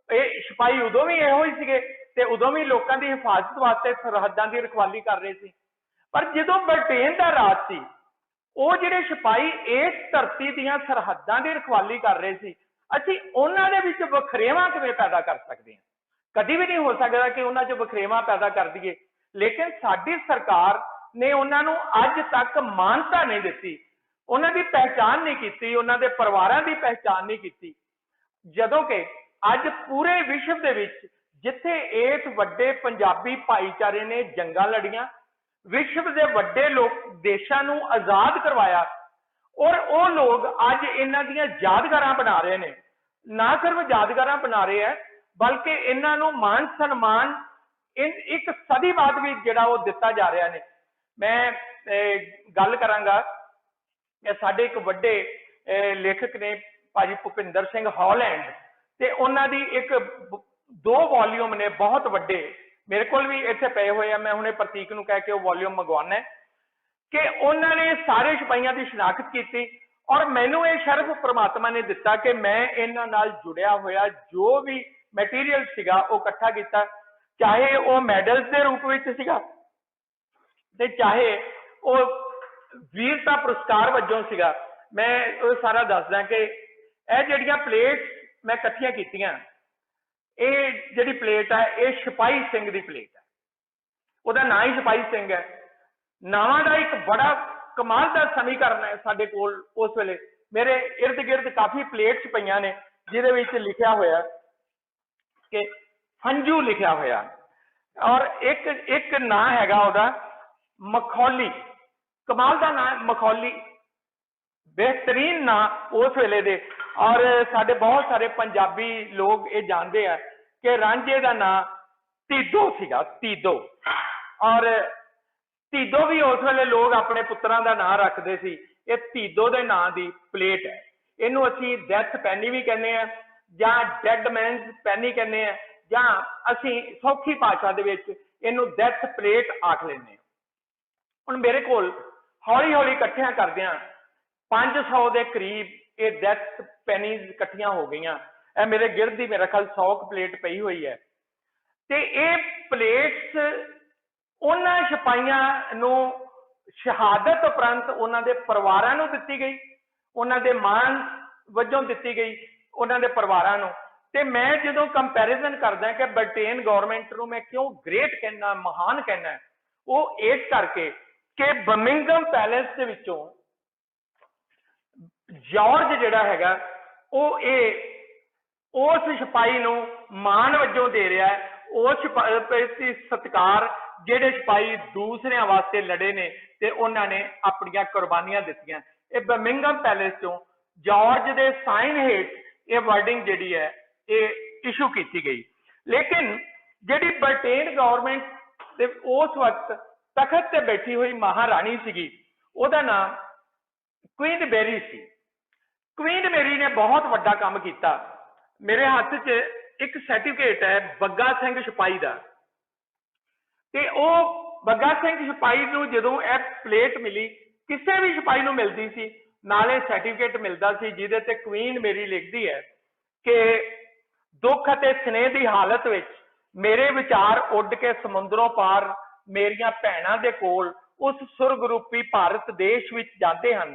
ਇਹ ਸਿਪਾਹੀ ਉਦੋਂ ਵੀ ਇਹੋ ਹੀ ਸੀਗੇ ਤੇ ਉਦੋਂ ਵੀ ਲੋਕਾਂ ਦੀ ਹਿਫਾਜ਼ਤ ਵਾਸਤੇ ਸਰਹੱਦਾਂ ਦੀ ਰਖਵਾਲੀ ਕਰ ਰਹੇ ਸੀ। ਪਰ ਜਦੋਂ ਬ੍ਰਿਟੇਨ ਦਾ ਰਾਜ ਸੀ ਉਹ ਜਿਹੜੇ ਸਿਪਾਹੀ ਇਸ ਧਰਤੀ ਦੀਆਂ ਸਰਹੱਦਾਂ ਦੀ ਰਖਵਾਲੀ ਕਰ ਰਹੇ ਸੀ, ਅਸੀਂ ਉਹਨਾਂ ਦੇ ਵਿੱਚ ਵਖਰੇਵਾਂ ਕਿਵੇਂ ਪੈਦਾ ਕਰ ਸਕਦੇ ਹਾਂ? ਕਦੀ ਵੀ ਨਹੀਂ ਹੋ ਸਕਦਾ ਕਿ ਉਹਨਾਂ 'ਚ ਵਖਰੇਵਾਂ ਪੈਦਾ ਕਰ ਦਈਏ। ਲੇਕਿਨ ਸਾਡੀ ਸਰਕਾਰ ਨੇ ਉਹਨਾਂ ਨੂੰ ਅੱਜ ਤੱਕ ਮਾਨਤਾ ਨਹੀਂ ਦਿੱਤੀ, ਉਹਨਾਂ ਦੀ ਪਹਿਚਾਣ ਨਹੀਂ ਕੀਤੀ, ਉਹਨਾਂ ਦੇ ਪਰਿਵਾਰਾਂ ਦੀ ਪਹਿਚਾਣ ਨਹੀਂ ਕੀਤੀ। ਜਦੋਂ ਕਿ ਅੱਜ ਪੂਰੇ ਵਿਸ਼ਵ ਦੇ ਵਿੱਚ ਜਿੱਥੇ ਇਸ ਵੱਡੇ ਪੰਜਾਬੀ ਭਾਈਚਾਰੇ ਨੇ ਜੰਗਾਂ ਲੜੀਆਂ, ਵਿਸ਼ਵ ਦੇ ਵੱਡੇ ਲੋਕ ਦੇਸ਼ਾਂ ਨੂੰ ਆਜ਼ਾਦ ਕਰਵਾਇਆ, ਔਰ ਉਹ ਲੋਕ ਅੱਜ ਇਹਨਾਂ ਦੀਆਂ ਯਾਦਗਾਰਾਂ ਬਣਾ ਰਹੇ ਨੇ। ਨਾ ਸਿਰਫ ਯਾਦਗਾਰਾਂ ਬਣਾ ਰਹੇ ਹੈ ਬਲਕਿ ਇਹਨਾਂ ਨੂੰ ਮਾਨ ਸਨਮਾਨ ਇੱਕ ਸਦੀ ਬਾਅਦ ਵੀ ਜਿਹੜਾ ਉਹ ਦਿੱਤਾ ਜਾ ਰਿਹਾ ਨੇ। ਮੈਂ ਗੱਲ ਕਰਾਂਗਾ ਕਿ ਸਾਡੇ ਇੱਕ ਵੱਡੇ ਲੇਖਕ ਨੇ ਭਾਜੀ ਭੁਪਿੰਦਰ ਸਿੰਘ ਹਾਲੈਂਡ, ਤੇ ਉਹਨਾਂ ਦੀ ਇੱਕ 2 ਵੋਲਿਊਮ ਨੇ ਬਹੁਤ ਵੱਡੇ, ਮੇਰੇ ਕੋਲ ਵੀ ਇੱਥੇ ਪਏ ਹੋਏ ਆ, ਮੈਂ ਹੁਣੇ ਪ੍ਰਤੀਕ ਨੂੰ ਕਹਿ ਕੇ ਉਹ ਵੋਲਿਊਮ ਮੰਗਵਾਉਣਾ ਹੈ। कि उन्होंने सारे सिपाहियों की शनाख्त की और मैनू ये शर्फ परमात्मा ने दिता कि मैं इन्हां नाल जुड़िया होया जो भी मैटीरियल सीगा वो इकट्ठा किया, चाहे वो मैडल्स के रूप में सीगा ते चाहे वो वीरता पुरस्कार वजों सीगा। मैं वो सारा दसदा कि यह जड़ियां प्लेट्स मैं इकट्ठियां कीतियां, ये जिहड़ी प्लेट है ये सिपाही सिंह की प्लेट है, उसका नाम ही सिपाही सिंह है। नावां का एक बड़ा कमाल का समीकरण है साडे कोल उस वेले, मेरे इर्द गिर्द काफ़ी प्लेट्स पईयां ने जिहदे विच लिखिया होया कि फंजू लिखिया होया, और एक एक नाम हैगा उहदा मखौली, कमाल का नाम मखौली, बेहतरीन नाम उस वेले दे। और साडे बहुत सारे पंजाबी लोग ये जानते हैं कि रांझे का नाम तीदो सीगा, तीदो। और तीदो भी उस वेले लोग अपने पुत्रां दा नाम रखते सी, ये तीदो दे नाम की प्लेट है। इनू असी डैथ पैनी भी कहने हैं जां डैड मैनस पैनी कहने हैं, जां असी सौखी भाषा दे विच इनू डैथ प्लेट आख लेने। हुण मेरे कोल हौली हौली इकट्ठियां करदियां 500 के करीब ये डैथ पैनीज इकट्ठियां हो गई। यह मेरे गिरद ही मेरा ख्याल 100 प्लेट पई हुई है। तो ये प्लेट्स उन्होंने सिपाहियां नूं शहादत उपरंत उन्होंने परिवारां नूं दित्ती गई, उन्होंने मान वजों दित्ती गई उन्होंने परिवारां नूं। ते मैं जो कंपैरिजन करदा कि ब्रिटेन गौरमेंट नूं मैं क्यों ग्रेट कहना, महान कहना, वो इस करके कि बर्मिंघम पैलेस दे विचों जॉर्ज जिहड़ा हैगा वो उस सिपाही नूं मान वजों दे रहा है, उस सिपाही सत्कार जिहड़े सिपाही दूसरिਆਂ वास्ते लड़े ने ते उन्होंने अपनियां कुर्बानियां दित्तियां। ये बर्मिंघम पैलेस चों जॉर्ज दे साइन हेठ ये वर्डिंग जिहड़ी है ये इशू की गई। लेकिन जिहड़ी ब्रिटेन गौरमेंट दे उस वक्त तखत ते बैठी हुई महारानी सीगी, उहदा नाम क्वीन मैरी सी। क्वीन मैरी ने बहुत वड्डा काम किया। मेरे हाथ च एक सर्टिफिकेट है बग्गा सिंह सिपाही का, ते ਉਹ ਬੱਗਾ ਸਿੰਘ सिपाही ਨੂੰ ਜਦੋਂ ਇਹ प्लेट मिली किसी भी सिपाही ਨੂੰ मिलती सी, नाले सर्टिफिकेट मिलता सी जिहदे ते क्वीन मेरी लिखती है कि दुख अते स्नेह की हालत विच मेरे विचार उड़ के समुद्रों पार मेरियां भैणां दे कोल उस सुरग रूपी भारत देश विच जाते हैं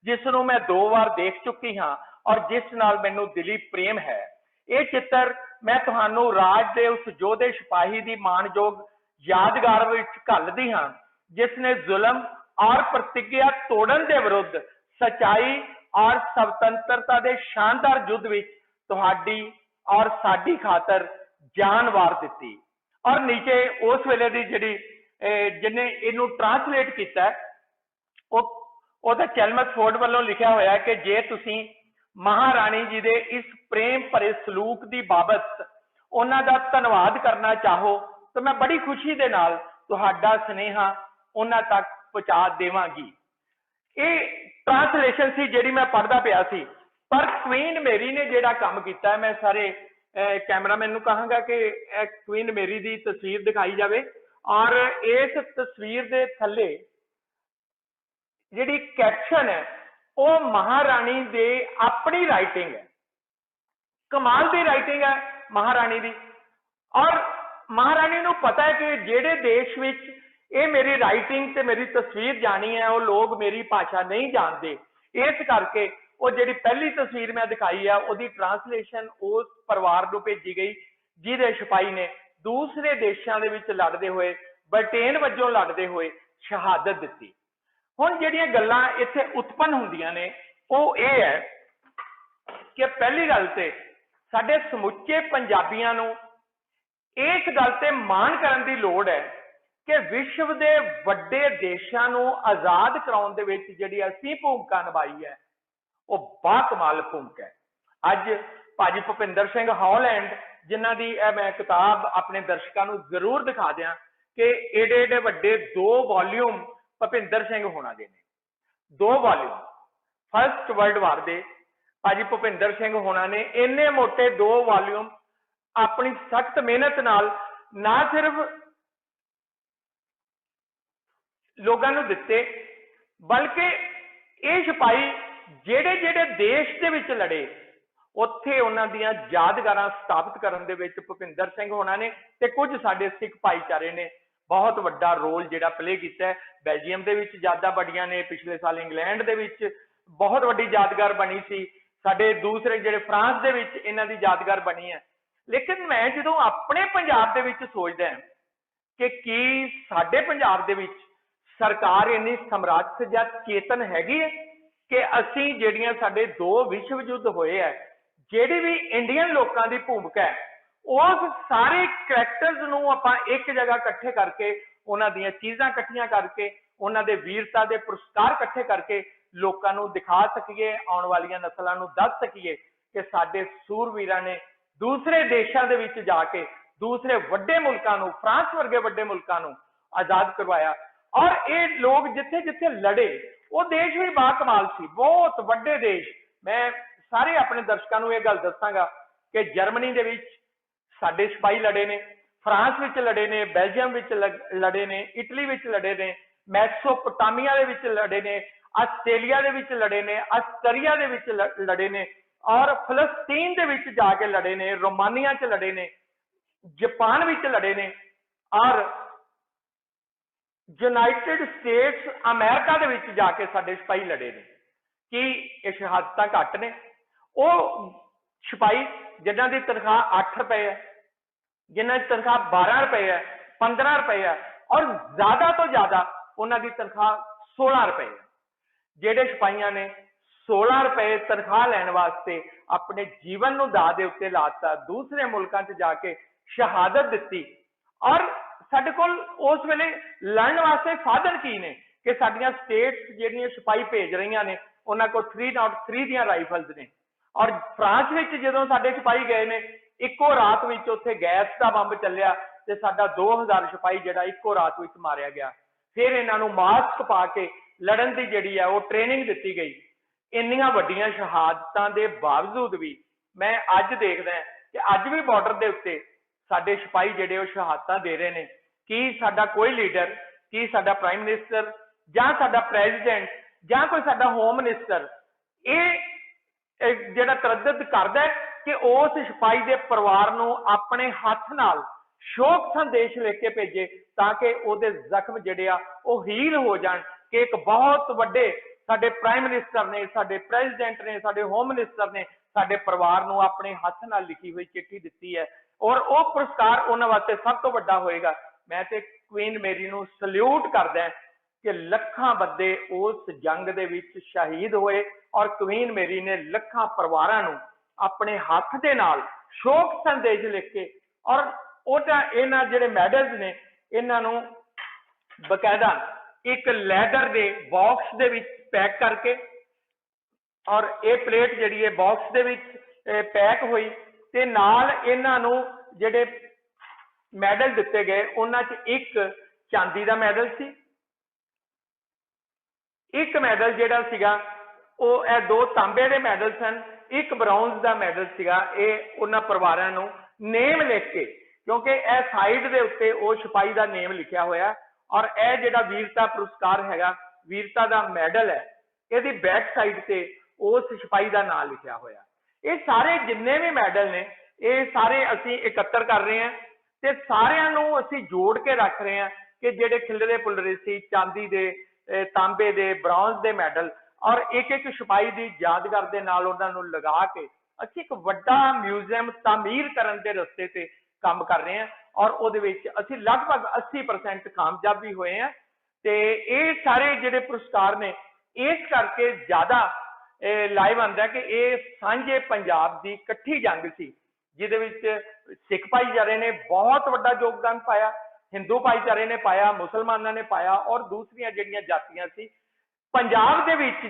जिस नूं मैं 2 बार देख चुकी हाँ और जिस नाल मैनूं दिली प्रेम है। ये चित्र मैं तुहानूं राज दे उस योधे सिपाही की मानयोग यादगार विच घल्लदी हाँ जिसने जुल्म और प्रतिज्ञा तोड़न के विरुद्ध सच्चाई और स्वतंत्रता के शानदार युद्ध विच तुहाडी और साडी खातर जान वार दिती। और नीचे उस वेले की जिहड़ी जिन्हें इनू ट्रांसलेट किया चैलमस फोर्ड वालों लिखा होया कि जे तुसी महारानी जी दे इस प्रेम भरे सलूक की बाबत उन्हां दा धन्नवाद करना चाहो तो मैं बड़ी खुशी दे नाल तुहाडा स्नेहा उन्हां तक पहुंचा देवांगी। ये ट्रांसलेशन सी जिहड़ी मैं पढ़दा पिया सी, पर क्वीन मैरी ने जिहड़ा काम कीता, मैं सारे कैमरामैन नूं कहांगा कि क्वीन मैरी की तस्वीर दिखाई जाए और इस तस्वीर के थले जिहड़ी कैप्शन है वो महारानी दे अपनी राइटिंग है, कमाल की राइटिंग है महारानी की। और महारानी नूं पता है कि जिहड़े देश विच ये मेरी राइटिंग ते मेरी तस्वीर जानी है वो लोग मेरी भाषा नहीं जानते, इस करके वो जिहड़ी पहली तस्वीर मैं दिखाई है उसकी ट्रांसलेशन उस परिवार को भेजी गई जिहदे सिपाही ने दूसरे देशों के विच लड़ते हुए ब्रिटेन वजों लड़ते हुए शहादत दिती। हुण जिहड़ियां गल्लां इत्थे उत्पन्न हुंदियां ने वो ये है कि पहली गल ते साडे समुचे पंजाबियां नूं इस गल ते मान करन दी लोड़ है कि विश्व के वड्डे देशों नूं आज़ाद कराउण दे विच जिहड़ी असीं भूमिका निभाई है वो बाकमाल भूमिका है। अज भाजी भुपिंदर सिंह हॉलैंड जिन्हां दी मैं किताब अपने दर्शकों नूं जरूर दिखा दियां कि एडे एडे वड्डे 2 वॉल्यूम भुपिंदर सिंह होना दे ने, 2 वॉल्यूम फर्स्ट वर्ल्ड वार दे भाजी भुपिंदर सिंह होना ने इन्ने मोटे 2 वॉल्यूम अपनी सख्त मेहनत नाल ना सिर्फ लोगों को दिते बल्कि ये सिपाही ਜਿਹੜੇ ਜਿਹੜੇ ਦੇਸ਼ ਦੇ ਵਿੱਚ ਲੜੇ ਉੱਥੇ ਉਹਨਾਂ ਦੀਆਂ ਯਾਦਗਾਰਾਂ ਸਥਾਪਿਤ ਕਰਨ ਦੇ ਵਿੱਚ ਭੁਪਿੰਦਰ ਸਿੰਘ ਹੋਣਾ ਨੇ ਤੇ ਕੁਝ ਸਾਡੇ ਸਿੱਖ ਭਾਈਚਾਰੇ ਨੇ ਬਹੁਤ ਵੱਡਾ ਰੋਲ ਜਿਹੜਾ ਪਲੇ ਕੀਤਾ ਹੈ। ਬੈਲਜੀਅਮ ਦੇ ਵਿੱਚ ਯਾਦਾਂ ਬੜੀਆਂ ਨੇ, ਪਿਛਲੇ ਸਾਲ ਇੰਗਲੈਂਡ ਦੇ ਵਿੱਚ ਬਹੁਤ ਵੱਡੀ ਯਾਦਗਾਰ ਬਣੀ ਸੀ, ਸਾਡੇ ਦੂਸਰੇ ਜਿਹੜੇ ਫਰਾਂਸ ਦੇ ਵਿੱਚ ਇਹਨਾਂ ਦੀ ਯਾਦਗਾਰ ਬਣੀ ਹੈ। ਲੇਕਿਨ ਮੈਂ ਜਦੋਂ ਆਪਣੇ ਪੰਜਾਬ ਦੇ ਵਿੱਚ ਸੋਚਦਾ ਹਾਂ ਕਿ ਕੀ ਸਾਡੇ ਪੰਜਾਬ ਦੇ ਵਿੱਚ ਸਰਕਾਰ ਇੰਨੀ ਸਮਰੱਥ ਜਾਂ ਚੇਤਨ ਹੈਗੀ ਹੈ ਕਿ ਅਸੀਂ ਜਿਹੜੀਆਂ ਸਾਡੇ 2 ਵਿਸ਼ਵ ਯੁੱਧ ਹੋਏ ਹੈ, ਜਿਹੜੀ ਵੀ ਇੰਡੀਅਨ ਲੋਕਾਂ ਦੀ ਭੂਮਿਕਾ ਹੈ, ਉਸ ਸਾਰੇ ਕਰੈਕਟਰਸ ਨੂੰ ਆਪਾਂ ਇੱਕ ਜਗ੍ਹਾ ਇਕੱਠੇ ਕਰਕੇ ਉਹਨਾਂ ਦੀਆਂ ਚੀਜ਼ਾਂ ਇਕੱਠੀਆਂ ਕਰਕੇ ਉਹਨਾਂ ਦੇ ਵੀਰਤਾ ਦੇ ਪੁਰਸਕਾਰ ਇਕੱਠੇ ਕਰਕੇ ਲੋਕਾਂ ਨੂੰ ਦਿਖਾ ਸਕੀਏ, ਆਉਣ ਵਾਲੀਆਂ ਨਸਲਾਂ ਨੂੰ ਦੱਸ ਸਕੀਏ ਕਿ ਸਾਡੇ ਸੂਰਵੀਰਾਂ ਨੇ ਦੂਸਰੇ ਦੇਸ਼ਾਂ ਦੇ ਵਿੱਚ ਜਾ ਕੇ ਦੂਸਰੇ ਵੱਡੇ ਮੁਲਕਾਂ ਨੂੰ, ਫਰਾਂਸ ਵਰਗੇ ਵੱਡੇ ਮੁਲਕਾਂ ਨੂੰ ਆਜ਼ਾਦ ਕਰਵਾਇਆ। ਔਰ ਇਹ ਲੋਕ ਜਿੱਥੇ ਜਿੱਥੇ ਲੜੇ ਉਹ ਦੇਸ਼ ਵੀ ਬਾਕਮਾਲ ਸੀ, ਬਹੁਤ ਵੱਡੇ ਦੇਸ਼। ਮੈਂ ਸਾਰੇ ਆਪਣੇ ਦਰਸ਼ਕਾਂ ਨੂੰ ਇਹ ਗੱਲ ਦੱਸਾਂਗਾ ਕਿ ਜਰਮਨੀ ਦੇ ਵਿੱਚ ਸਾਡੇ ਸਿਪਾਹੀ ਲੜੇ ਨੇ, ਫਰਾਂਸ ਵਿੱਚ ਲੜੇ ਨੇ, ਬੈਲਜੀਅਮ ਵਿੱਚ ਲੜੇ ਨੇ, ਇਟਲੀ ਵਿੱਚ ਲੜੇ ਨੇ, ਮੈਸੋਪੋਟਾਮੀਆ ਦੇ ਵਿੱਚ ਲੜੇ ਨੇ, ਆਸਟ੍ਰੇਲੀਆ ਦੇ ਵਿੱਚ ਲੜੇ ਨੇ, ਆਸਟਰੀਆ ਦੇ ਵਿੱਚ ਲੜੇ ਨੇ, ਔਰ ਫਲਸਤੀਨ ਦੇ ਵਿੱਚ ਜਾ ਕੇ ਲੜੇ ਨੇ, ਰੋਮਾਨੀਆ 'ਚ ਲੜੇ ਨੇ, ਜਾਪਾਨ ਵਿੱਚ ਲੜੇ ਨੇ, ਔਰ ਯੂਨਾਈਟਿਡ ਸਟੇਟਸ ਅਮਰੀਕਾ ਦੇ ਵਿੱਚ ਜਾ ਕੇ ਸਾਡੇ ਸਿਪਾਹੀ ਲੜੇ ਨੇ। ਕੀ ਇਹ ਸ਼ਹਾਦਤਾਂ ਘੱਟ ਨੇ? ਉਹ ਸਿਪਾਹੀ ਜਿਨ੍ਹਾਂ ਦੀ ਤਨਖਾਹ 8 ਰੁਪਏ ਹੈ, ਜਿਨ੍ਹਾਂ ਦੀ ਤਨਖਾਹ 12 ਰੁਪਏ ਹੈ, 15 ਰੁਪਏ ਹੈ, ਔਰ ਜ਼ਿਆਦਾ ਤੋਂ ਜ਼ਿਆਦਾ ਉਹਨਾਂ ਦੀ ਤਨਖਾਹ 16 ਰੁਪਏ ਹੈ। ਜਿਹੜੇ ਸਿਪਾਹੀਆਂ ਨੇ 16 ਰੁਪਏ ਤਨਖਾਹ ਲੈਣ ਵਾਸਤੇ ਆਪਣੇ ਜੀਵਨ ਨੂੰ ਦਾਅ ਦੇ ਉੱਤੇ ਲਾਤਾ, ਦੂਸਰੇ ਮੁਲਕਾਂ 'ਚ ਜਾ ਕੇ ਸ਼ਹਾਦਤ ਦਿੱਤੀ। ਔਰ ਸਾਡੇ ਕੋਲ ਉਸ ਵੇਲੇ ਲੜਨ ਵਾਸਤੇ ਸਾਧਨ ਕੀ ਨੇ ਕਿ ਸਾਡੀਆਂ ਸਟੇਟਸ ਜਿਹੜੀਆਂ ਸਿਪਾਹੀ ਭੇਜ ਰਹੀਆਂ ਨੇ ਉਹਨਾਂ ਕੋਲ 303 ਦੀਆਂ ਰਾਈਫਲਸ ਨੇ। ਔਰ ਫਰਾਂਸ ਵਿੱਚ ਜਦੋਂ ਸਾਡੇ ਸਿਪਾਹੀ ਗਏ ਨੇ, ਇੱਕੋ ਰਾਤ ਵਿੱਚ ਉੱਥੇ ਗੈਸ ਦਾ ਬੰਬ ਚੱਲਿਆ ਤੇ ਸਾਡਾ 2000 ਸਿਪਾਹੀ ਜਿਹੜਾ ਇੱਕੋ ਰਾਤ ਵਿੱਚ ਮਾਰਿਆ ਗਿਆ। ਫਿਰ ਇਹਨਾਂ ਨੂੰ ਮਾਸਕ ਪਾ ਕੇ ਲੜਨ ਦੀ ਜਿਹੜੀ ਹੈ ਉਹ ਟ੍ਰੇਨਿੰਗ ਦਿੱਤੀ ਗਈ। ਇੰਨੀਆਂ ਵੱਡੀਆਂ ਸ਼ਹਾਦਤਾਂ ਦੇ ਬਾਵਜੂਦ ਵੀ ਮੈਂ ਅੱਜ ਦੇਖਦਾ ਕਿ ਅੱਜ ਵੀ ਬਾਰਡਰ ਦੇ ਉੱਤੇ ਸਾਡੇ ਸਿਪਾਹੀ ਜਿਹੜੇ ਉਹ ਸ਼ਹਾਦਤਾਂ ਦੇ ਰਹੇ ਨੇ। ਕੀ ਸਾਡਾ ਕੋਈ ਲੀਡਰ, ਕੀ ਸਾਡਾ ਪ੍ਰਾਈਮ ਮਿਨਿਸਟਰ ਜਾਂ ਸਾਡਾ ਪ੍ਰੈਜ਼ੀਡੈਂਟ ਜਾਂ ਕੋਈ ਸਾਡਾ ਹੋਮ ਮਿਨਿਸਟਰ ਇਹ ਜਿਹੜਾ ਤਰੱਦਦ ਕਰਦਾ ਕਿ ਉਸ ਸਿਪਾਹੀ ਦੇ ਪਰਿਵਾਰ ਨੂੰ ਆਪਣੇ ਹੱਥ ਨਾਲ ਸ਼ੋਕ ਸੰਦੇਸ਼ ਲਿਖ ਕੇ ਭੇਜੇ ਤਾਂ ਕਿ ਉਹਦੇ ਜ਼ਖਮ ਜਿਹੜੇ ਆ ਉਹ ਹੀਲ ਹੋ ਜਾਣ? ਕਿ ਇੱਕ ਬਹੁਤ ਵੱਡੇ ਸਾਡੇ ਪ੍ਰਾਈਮ ਮਿਨਿਸਟਰ ਨੇ, ਸਾਡੇ ਪ੍ਰੈਜ਼ੀਡੈਂਟ ਨੇ, ਸਾਡੇ ਹੋਮ ਮਿਨਿਸਟਰ ਨੇ ਸਾਡੇ ਪਰਿਵਾਰ ਨੂੰ ਆਪਣੇ ਹੱਥ ਨਾਲ ਲਿਖੀ ਹੋਈ ਚਿੱਠੀ ਦਿੱਤੀ ਹੈ, ਔਰ ਉਹ ਪੁਰਸਕਾਰ ਉਹਨਾਂ ਵਾਸਤੇ ਸਭ ਤੋਂ ਵੱਡਾ ਹੋਏਗਾ। ਮੈਂ ਤੇ ਕੁਈਨ ਮੇਰੀ ਨੂੰ ਸਲੂਟ ਕਰਦਾ ਕਿ ਲੱਖਾਂ ਬੰਦੇ ਉਸ ਜੰਗ ਦੇ ਵਿੱਚ ਸ਼ਹੀਦ ਹੋਏ ਔਰ ਕੁਈਨ ਮੇਰੀ ਨੇ ਲੱਖਾਂ ਪਰਿਵਾਰਾਂ ਨੂੰ ਆਪਣੇ ਹੱਥ ਦੇ ਨਾਲ ਸ਼ੋਕ ਸੰਦੇਸ਼ ਲਿਖ ਕੇ ਔਰ ਉਹਦਾ ਇਹਨਾਂ ਜਿਹੜੇ ਮੈਡਲਸ ਨੇ ਇਹਨਾਂ ਨੂੰ ਬਕਾਇਦਾ ਇੱਕ ਲੈਦਰ ਦੇ ਬਾਕਸ ਦੇ ਵਿੱਚ ਪੈਕ ਕਰਕੇ ਔਰ ਇਹ ਪਲੇਟ ਜਿਹੜੀ ਹੈ ਬਾਕਸ ਦੇ ਵਿੱਚ ਪੈਕ ਹੋਈ ਤੇ ਨਾਲ ਇਹਨਾਂ ਨੂੰ ਜਿਹੜੇ ਮੈਡਲ ਦਿੱਤੇ ਗਏ ਉਹਨਾਂ 'ਚ ਇੱਕ ਚਾਂਦੀ ਦਾ ਮੈਡਲ ਸੀ, ਇੱਕ ਮੈਡਲ ਜਿਹੜਾ ਸੀਗਾ ਉਹ ਇਹ 2 ਤਾਂਬੇ ਦੇ ਮੈਡਲ ਸਨ, ਇੱਕ ਬ੍ਰੌਂਜ਼ ਦਾ ਮੈਡਲ ਸੀਗਾ। ਇਹ ਉਹਨਾਂ ਪਰਿਵਾਰਾਂ ਨੂੰ ਨੇਮ ਲਿਖ ਕੇ, ਕਿਉਂਕਿ ਇਹ ਸਾਈਡ ਦੇ ਉੱਤੇ ਉਹ ਸਿਪਾਹੀ ਦਾ ਨੇਮ ਲਿਖਿਆ ਹੋਇਆ ਔਰ ਇਹ ਜਿਹੜਾ ਵੀਰਤਾ ਪੁਰਸਕਾਰ ਹੈਗਾ, ਵੀਰਤਾ ਦਾ ਮੈਡਲ ਹੈ, ਇਹਦੀ ਬੈਕ ਸਾਈਡ ਤੇ ਉਸ ਸਿਪਾਹੀ ਦਾ ਨਾਮ ਲਿਖਿਆ ਹੋਇਆ। ਇਹ ਸਾਰੇ ਜਿੰਨੇ ਵੀ ਮੈਡਲ ਨੇ ਇਹ ਸਾਰੇ ਅਸੀਂ ਇਕੱਤਰ ਕਰ ਰਹੇ ਹਾਂ ਤੇ ਸਾਰਿਆਂ ਨੂੰ ਅਸੀਂ ਜੋੜ ਕੇ ਰੱਖ ਰਹੇ ਹਾਂ ਕਿ ਜਿਹੜੇ ਖਿਲਰੇ ਪੁਲਰੇ ਸੀ ਚਾਂਦੀ ਦੇ, ਤਾਂਬੇ ਦੇ, ਬ੍ਰੌਂਜ਼ ਦੇ ਮੈਡਲ ਔਰ ਇੱਕ ਇੱਕ ਸਿਪਾਹੀ ਦੀ ਯਾਦਗਾਰ ਦੇ ਨਾਲ ਉਹਨਾਂ ਨੂੰ ਲਗਾ ਕੇ ਅਸੀਂ ਇੱਕ ਵੱਡਾ ਮਿਊਜ਼ੀਅਮ ਤਾਮੀਰ ਕਰਨ ਦੇ ਰਸਤੇ ਤੇ ਕੰਮ ਕਰ ਰਹੇ ਹਾਂ ਔਰ ਉਹਦੇ ਵਿੱਚ ਅਸੀਂ ਲਗਭਗ 80% ਕਾਮਯਾਬ ਵੀ ਹੋਏ ਹਾਂ। ਤੇ ਇਹ ਸਾਰੇ ਜਿਹੜੇ ਪੁਰਸਕਾਰ ਨੇ ਇਸ ਕਰਕੇ ਜ਼ਿਆਦਾ ਲਾਈਵ ਆਉਂਦਾ ਕਿ ਇਹ ਸਾਂਝੇ ਪੰਜਾਬ ਦੀ ਇਕੱਠੀ ਜੰਗ ਸੀ ਜਿਹਦੇ ਵਿੱਚ ਸਿੱਖ ਭਾਈਚਾਰੇ ਨੇ ਬਹੁਤ ਵੱਡਾ ਯੋਗਦਾਨ ਪਾਇਆ, ਹਿੰਦੂ ਭਾਈਚਾਰੇ ਨੇ ਪਾਇਆ, ਮੁਸਲਮਾਨਾਂ ਨੇ ਪਾਇਆ ਔਰ ਦੂਸਰੀਆਂ ਜਿਹੜੀਆਂ ਜਾਤੀਆਂ ਸੀ ਪੰਜਾਬ ਦੇ ਵਿੱਚ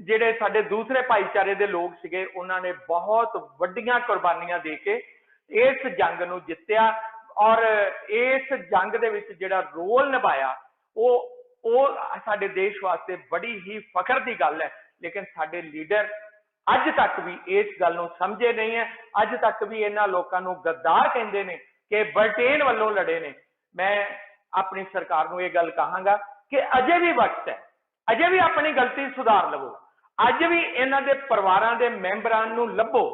ਜਿਹੜੇ ਸਾਡੇ ਦੂਸਰੇ ਭਾਈਚਾਰੇ ਦੇ ਲੋਕ ਸੀਗੇ ਉਹਨਾਂ ਨੇ ਬਹੁਤ ਵੱਡੀਆਂ ਕੁਰਬਾਨੀਆਂ ਦੇ ਕੇ ਇਸ ਜੰਗ ਨੂੰ ਜਿੱਤਿਆ ਔਰ ਇਸ ਜੰਗ ਦੇ ਵਿੱਚ ਜਿਹੜਾ ਰੋਲ ਨਿਭਾਇਆ ਉਹ ਸਾਡੇ ਦੇਸ਼ ਵਾਸਤੇ ਬੜੀ ਹੀ ਫਖਰ ਦੀ ਗੱਲ ਹੈ। ਲੇਕਿਨ ਸਾਡੇ ਲੀਡਰ ਅੱਜ ਤੱਕ ਵੀ ਇਸ ਗੱਲ ਨੂੰ ਸਮਝੇ ਨਹੀਂ ਹੈ, ਅੱਜ ਤੱਕ ਵੀ ਇਹਨਾਂ ਲੋਕਾਂ ਨੂੰ ਗੱਦਾਰ ਕਹਿੰਦੇ ਨੇ ਕਿ ਬ੍ਰਿਟੇਨ ਵੱਲੋਂ ਲੜੇ ਨੇ। ਮੈਂ ਆਪਣੀ ਸਰਕਾਰ ਨੂੰ ਇਹ ਗੱਲ ਕਹਾਂਗਾ ਕਿ ਅਜੇ ਵੀ ਵਕਤ ਹੈ, ਅਜੇ ਵੀ ਆਪਣੀ ਗਲਤੀ ਸੁਧਾਰ ਲਵੋ। ਅੱਜ ਵੀ ਇਹਨਾਂ ਦੇ ਪਰਿਵਾਰਾਂ ਦੇ ਮੈਂਬਰਾਂ ਨੂੰ ਲੱਭੋ,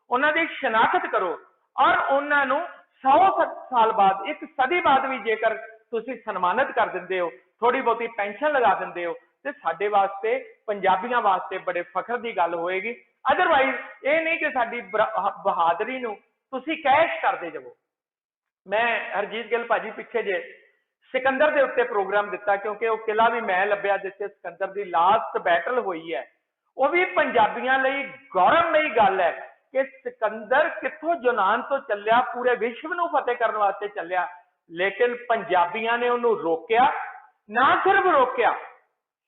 ਉਹਨਾਂ ਦੀ ਸ਼ਨਾਖਤ ਕਰੋ ਔਰ ਉਹਨਾਂ ਨੂੰ 100 ਸਾਲ ਬਾਅਦ, ਇੱਕ ਸਦੀ ਬਾਅਦ ਵੀ ਜੇਕਰ ਤੁਸੀਂ ਸਨਮਾਨਿਤ ਕਰ ਦਿੰਦੇ ਹੋ, ਥੋੜੀ ਬਹੁਤੀ ਪੈਨਸ਼ਨ ਲਗਾ ਦਿੰਦੇ ਹੋ, ਤੇ ਸਾਡੇ ਵਾਸਤੇ, ਪੰਜਾਬੀਆਂ ਵਾਸਤੇ ਬੜੇ ਫਖਰ ਦੀ ਗੱਲ ਹੋਏਗੀ। ਅਦਰਵਾਈਜ਼ ਇਹ ਨਹੀਂ ਕਿ ਸਾਡੀ ਬਹਾਦਰੀ ਨੂੰ ਤੁਸੀਂ ਕੈਸ਼ ਕਰਦੇ ਜਾਵੋ। ਮੈਂ ਹਰਜੀਤ ਗਿੱਲ ਭਾਜੀ ਪਿੱਛੇ ਜੇ ਸਿਕੰਦਰ ਦੇ ਉੱਤੇ ਪ੍ਰੋਗਰਾਮ ਦਿੱਤਾ, ਕਿਉਂਕਿ ਉਹ ਕਿਲਾ ਵੀ ਮੈਂ ਲੱਭਿਆ ਜਿੱਥੇ ਸਿਕੰਦਰ ਦੀ ਲਾਸਟ ਬੈਟਲ ਹੋਈ ਹੈ। ਉਹ ਵੀ ਪੰਜਾਬੀਆਂ ਲਈ ਗੌਰਵਮਈ ਗੱਲ ਹੈ ਕਿ ਸਿਕੰਦਰ ਕਿੱਥੋਂ ਯੂਨਾਨ ਤੋਂ ਚੱਲਿਆ, ਪੂਰੇ ਵਿਸ਼ਵ ਨੂੰ ਫਤਿਹ ਕਰਨ ਵਾਸਤੇ ਚੱਲਿਆ, ਲੇਕਿਨ ਪੰਜਾਬੀਆਂ ਨੇ ਉਹਨੂੰ ਰੋਕਿਆ। ਨਾ ਸਿਰਫ ਰੋਕਿਆ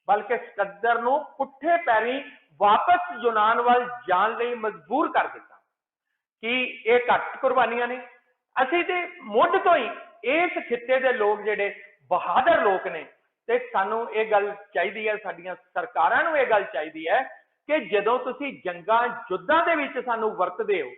ਬਲਕਿ ਸਿਕੰਦਰ ਨੂੰ ਪੁੱਠੇ ਪੈਰੀਂ ਵਾਪਸ ਯੂਨਾਨ ਵੱਲ ਜਾਣ ਲਈ ਮਜਬੂਰ ਕਰ ਦਿੱਤਾ। ਕਿ ਇਹ ਘੱਟ ਕੁਰਬਾਨੀਆਂ ਨੇ? ਅਸੀਂ ਤੇ ਮੁੱਢ ਤੋਂ ਹੀ ਇਸ ਖਿੱਤੇ ਦੇ ਲੋਕ ਜਿਹੜੇ ਬਹਾਦਰ ਲੋਕ ਨੇ, ਤੇ ਸਾਨੂੰ ਇਹ ਗੱਲ ਚਾਹੀਦੀ ਹੈ, ਸਾਡੀਆਂ ਸਰਕਾਰਾਂ ਨੂੰ ਇਹ ਗੱਲ ਚਾਹੀਦੀ ਹੈ ਕਿ ਜਦੋਂ ਤੁਸੀਂ ਜੰਗਾਂ ਯੁੱਧਾਂ ਦੇ ਵਿੱਚ ਸਾਨੂੰ ਵਰਤਦੇ ਹੋ,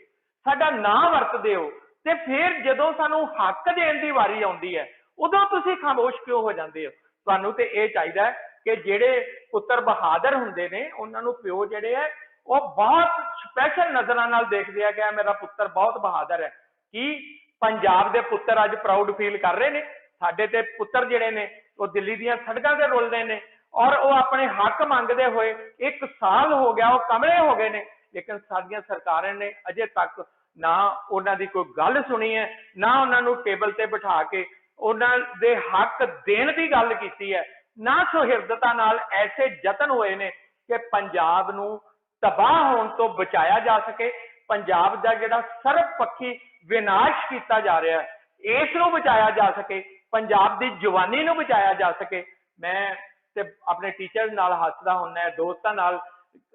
ਸਾਡਾ ਨਾਂ ਵਰਤਦੇ ਹੋ, ਤੇ ਫਿਰ ਜਦੋਂ ਸਾਨੂੰ ਹੱਕ ਦੇਣ ਦੀ ਵਾਰੀ ਆਉਂਦੀ ਹੈ ਉਦੋਂ ਤੁਸੀਂ ਖਾਮੋਸ਼ ਕਿਉਂ ਹੋ ਜਾਂਦੇ ਹੋ? ਤੁਹਾਨੂੰ ਤੇ ਇਹ ਚਾਹੀਦਾ ਹੈ ਕਿ ਜਿਹੜੇ ਪੁੱਤਰ ਬਹਾਦਰ ਹੁੰਦੇ ਨੇ ਉਹਨਾਂ ਨੂੰ ਪਿਓ ਜਿਹੜੇ ਹੈ ਉਹ ਬਹੁਤ ਸਪੈਸ਼ਲ ਨਜ਼ਰਾਂ ਨਾਲ ਦੇਖਦੇ ਆ ਕਿ ਮੇਰਾ ਪੁੱਤਰ ਬਹੁਤ ਬਹਾਦਰ ਹੈ। ਕੀ ਪੰਜਾਬ ਦੇ ਪੁੱਤਰ ਅੱਜ ਪ੍ਰਾਊਡ ਫੀਲ ਕਰ ਰਹੇ ਨੇ? ਸਾਡੇ ਤੇ ਪੁੱਤਰ ਜਿਹੜੇ ਨੇ ਉਹ ਦਿੱਲੀ ਦੀਆਂ ਸੜਕਾਂ ਤੇ ਰੁਲਦੇ ਨੇ ਔਰ ਉਹ ਆਪਣੇ ਹੱਕ ਮੰਗਦੇ ਹੋਏ 1 ਸਾਲ ਹੋ ਗਿਆ ਉਹ ਕਮਲੇ ਹੋ ਗਏ ਨੇ, ਲੇਕਿਨ ਸਾਡੀਆਂ ਸਰਕਾਰਾਂ ਨੇ ਅਜੇ ਤੱਕ ਨਾ ਉਹਨਾਂ ਦੀ ਕੋਈ ਗੱਲ ਸੁਣੀ ਹੈ, ਨਾ ਉਹਨਾਂ ਨੂੰ ਟੇਬਲ ਤੇ ਬਿਠਾ ਕੇ ਉਹਨਾਂ ਦੇ ਹੱਕ ਦੇਣ ਦੀ ਗੱਲ ਕੀਤੀ ਹੈ, ਨਾ ਸੁਹਿਰਦਤਾ ਨਾਲ ਐਸੇ ਯਤਨ ਹੋਏ ਨੇ ਕਿ ਪੰਜਾਬ ਨੂੰ ਤਬਾਹ ਹੋਣ ਤੋਂ ਬਚਾਇਆ ਜਾ ਸਕੇ। ਪੰਜਾਬ ਦਾ ਜਿਹੜਾ ਸਰਬਪੱਖੀ ਵਿਨਾਸ਼ ਕੀਤਾ ਜਾ ਰਿਹਾ ਹੈ, ਇਸ ਨੂੰ ਬਚਾਇਆ ਜਾ ਸਕੇ, ਪੰਜਾਬ ਦੀ ਜਵਾਨੀ ਨੂੰ ਬਚਾਇਆ ਜਾ ਸਕੇ। ਮੈਂ ਤੇ ਆਪਣੇ ਟੀਚਰ ਨਾਲ ਹੱਸਦਾ ਹੁੰਦਾ ਹੈ, ਦੋਸਤਾਂ ਨਾਲ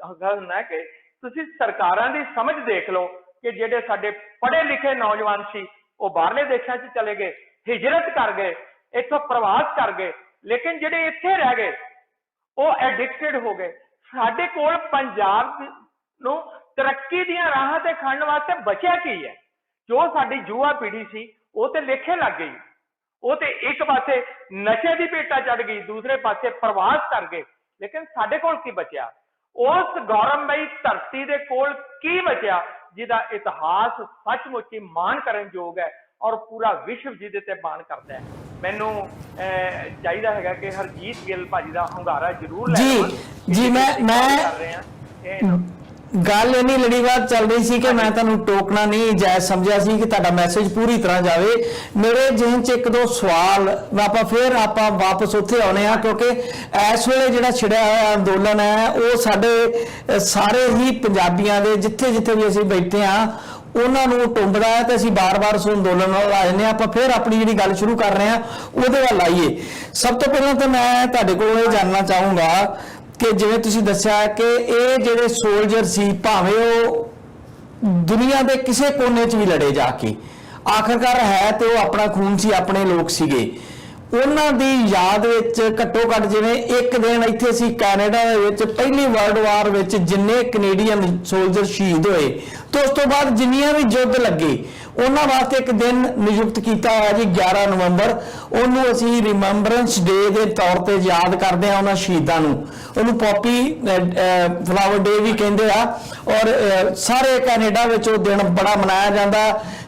ਹੁੰਦਾ ਹੈ ਕਿ ਤੁਸੀਂ ਸਰਕਾਰਾਂ ਦੀ ਸਮਝ ਦੇਖ ਲਓ ਕਿ ਜਿਹੜੇ ਸਾਡੇ ਪੜ੍ਹੇ ਲਿਖੇ ਨੌਜਵਾਨ ਸੀ ਉਹ ਬਾਹਰਲੇ ਦੇਸ਼ਾਂ 'ਚ ਚਲੇ ਗਏ, ਹਿਜਰਤ ਕਰ ਗਏ, ਇੱਥੋਂ ਪ੍ਰਵਾਸ ਕਰ ਗਏ, ਲੇਕਿਨ ਜਿਹੜੇ ਇੱਥੇ ਰਹਿ ਗਏ ਉਹ ਐਡਿਕਟਡ ਹੋ ਗਏ। ਸਾਡੇ ਕੋਲ ਪੰਜਾਬ ਨੂੰ ਤਰੱਕੀ ਦੀਆਂ ਰਾਹਾਂ ਤੇ ਖੜਨ ਵਾਸਤੇ ਬਚਿਆ ਕੀ ਹੈ? ਜੋ ਸਾਡੀ ਯੁਵਾ ਪੀੜ੍ਹੀ ਸੀ ਉਹ ਤੇ ਲੇਖੇ ਲੱਗ ਗਈ, ਉਹ ਤੇ ਇੱਕ ਪਾਸੇ ਨਸ਼ੇ ਦੀ ਭੇਟਾ ਚੜ ਗਈ, ਦੂਸਰੇ ਪਾਸੇ ਪ੍ਰਵਾਸ ਕਰ ਗਏ, ਲੇਕਿਨ ਸਾਡੇ ਕੋਲ ਕੀ ਬਚਿਆ? ਉਸ ਗੌਰਵਮਈ ਧਰਤੀ ਦੇ ਕੋਲ ਕੀ ਬਚਿਆ ਜਿਹਦਾ ਇਤਿਹਾਸ ਸੱਚਮੁੱਚ ਹੀ ਮਾਣ ਕਰਨ ਯੋਗ ਹੈ ਔਰ ਪੂਰਾ ਵਿਸ਼ਵ ਜਿਹਦੇ ਤੇ ਮਾਣ ਕਰਦਾ ਹੈ? ਮੈਨੂੰ ਚਾਹੀਦਾ ਹੈਗਾ ਕਿ ਹਰਜੀਤ ਗਿੱਲ ਭਾਜੀ ਦਾ ਹੁੰਗਾਰਾ ਜ਼ਰੂਰ ਲੈ ਜੀ ਮੈਂ ਕਰ ਰਹੇ ਹਾਂ। ਗੱਲ ਇੰਨੀ ਲੜੀਵਾਰ ਚੱਲ ਰਹੀ ਸੀ ਕਿ ਮੈਂ ਤੁਹਾਨੂੰ ਟੋਕਣਾ ਨਹੀਂ ਜਾਇਜ਼ ਸਮਝਿਆ ਸੀ ਕਿ ਤੁਹਾਡਾ ਮੈਸੇਜ ਪੂਰੀ ਤਰ੍ਹਾਂ ਜਾਵੇ। ਮੇਰੇ ਜ਼ਿਹਨ 'ਚ ਇੱਕ ਦੋ ਸਵਾਲ ਆਪਾਂ ਵਾਪਸ ਉੱਥੇ ਆਉਣੇ ਆ, ਕਿਉਂਕਿ ਇਸ ਵੇਲੇ ਜਿਹੜਾ ਛਿੜਿਆ ਹੋਇਆ ਅੰਦੋਲਨ ਹੈ ਉਹ ਸਾਡੇ ਸਾਰੇ ਹੀ ਪੰਜਾਬੀਆਂ ਦੇ ਜਿੱਥੇ ਜਿੱਥੇ ਵੀ ਅਸੀਂ ਬੈਠੇ ਆ ਉਹਨਾਂ ਨੂੰ ਟੁੰਬਦਾ ਹੈ, ਤੇ ਅਸੀਂ ਬਾਰ-ਬਾਰ ਉਸ ਅੰਦੋਲਨ ਨਾਲ ਆ ਜਾਂਦੇ ਹਾਂ। ਆਪਾਂ ਫਿਰ ਆਪਣੀ ਜਿਹੜੀ ਗੱਲ ਸ਼ੁਰੂ ਕਰ ਰਹੇ ਹਾਂ ਉਹਦੇ ਵੱਲ ਆਈਏ। ਸਭ ਤੋਂ ਪਹਿਲਾਂ ਤਾਂ ਮੈਂ ਤੁਹਾਡੇ ਕੋਲੋਂ ਇਹ ਜਾਣਨਾ ਚਾਹੂੰਗਾ ਕਿ ਜਿਵੇਂ ਤੁਸੀਂ ਦੱਸਿਆ ਕਿ ਇਹ ਜਿਹੜੇ ਸੋਲਜਰ ਸੀ, ਭਾਵੇਂ ਉਹ ਦੁਨੀਆ ਦੇ ਕਿਸੇ ਕੋਨੇ 'ਚ ਵੀ ਲੜੇ ਜਾ ਕੇ, ਆਖਰਕਾਰ ਹੈ ਤੇ ਉਹ ਆਪਣਾ ਖੂਨ ਸੀ, ਆਪਣੇ ਲੋਕ ਸੀਗੇ, ਉਹਨਾਂ ਦੀ ਯਾਦ ਵਿੱਚ ਘੱਟੋ ਘੱਟ ਜਿਵੇਂ ਇੱਕ ਦਿਨ ਇੱਥੇ ਸੀ ਕੈਨੇਡਾ ਦੇ ਵਿੱਚ ਪਹਿਲੀ ਵਰਲਡ ਵਾਰ ਵਿੱਚ ਜਿੰਨੇ ਕੈਨੇਡੀਅਨ ਸੋਲਜਰ ਸ਼ਹੀਦ ਹੋਏ ਤੇ ਉਸ ਤੋਂ ਬਾਅਦ ਜਿੰਨੀਆਂ ਵੀ ਯੁੱਧ ਲੱਗੇ ਉਹਨਾਂ ਵਾਸਤੇ ਇੱਕ ਦਿਨ ਨਿਯੁਕਤ ਕੀਤਾ ਹੋਇਆ ਜੀ 11 ਨਵੰਬਰ। ਉਹਨੂੰ ਅਸੀਂ ਰਿਮੈਂਬਰੈਂਸ ਡੇ ਦੇ ਤੌਰ ਤੇ ਯਾਦ ਕਰਦੇ ਹਾਂ ਉਹਨਾਂ ਸ਼ਹੀਦਾਂ ਨੂੰ। ਉਹਨੂੰ ਪੌਪੀ ਫਲਾਵਰ ਡੇ ਵੀ ਕਹਿੰਦੇ ਆ ਔਰ ਸਾਰੇ ਕੈਨੇਡਾ ਵਿੱਚ ਉਹ ਦਿਨ ਬੜਾ ਮਨਾਇਆ ਜਾਂਦਾ।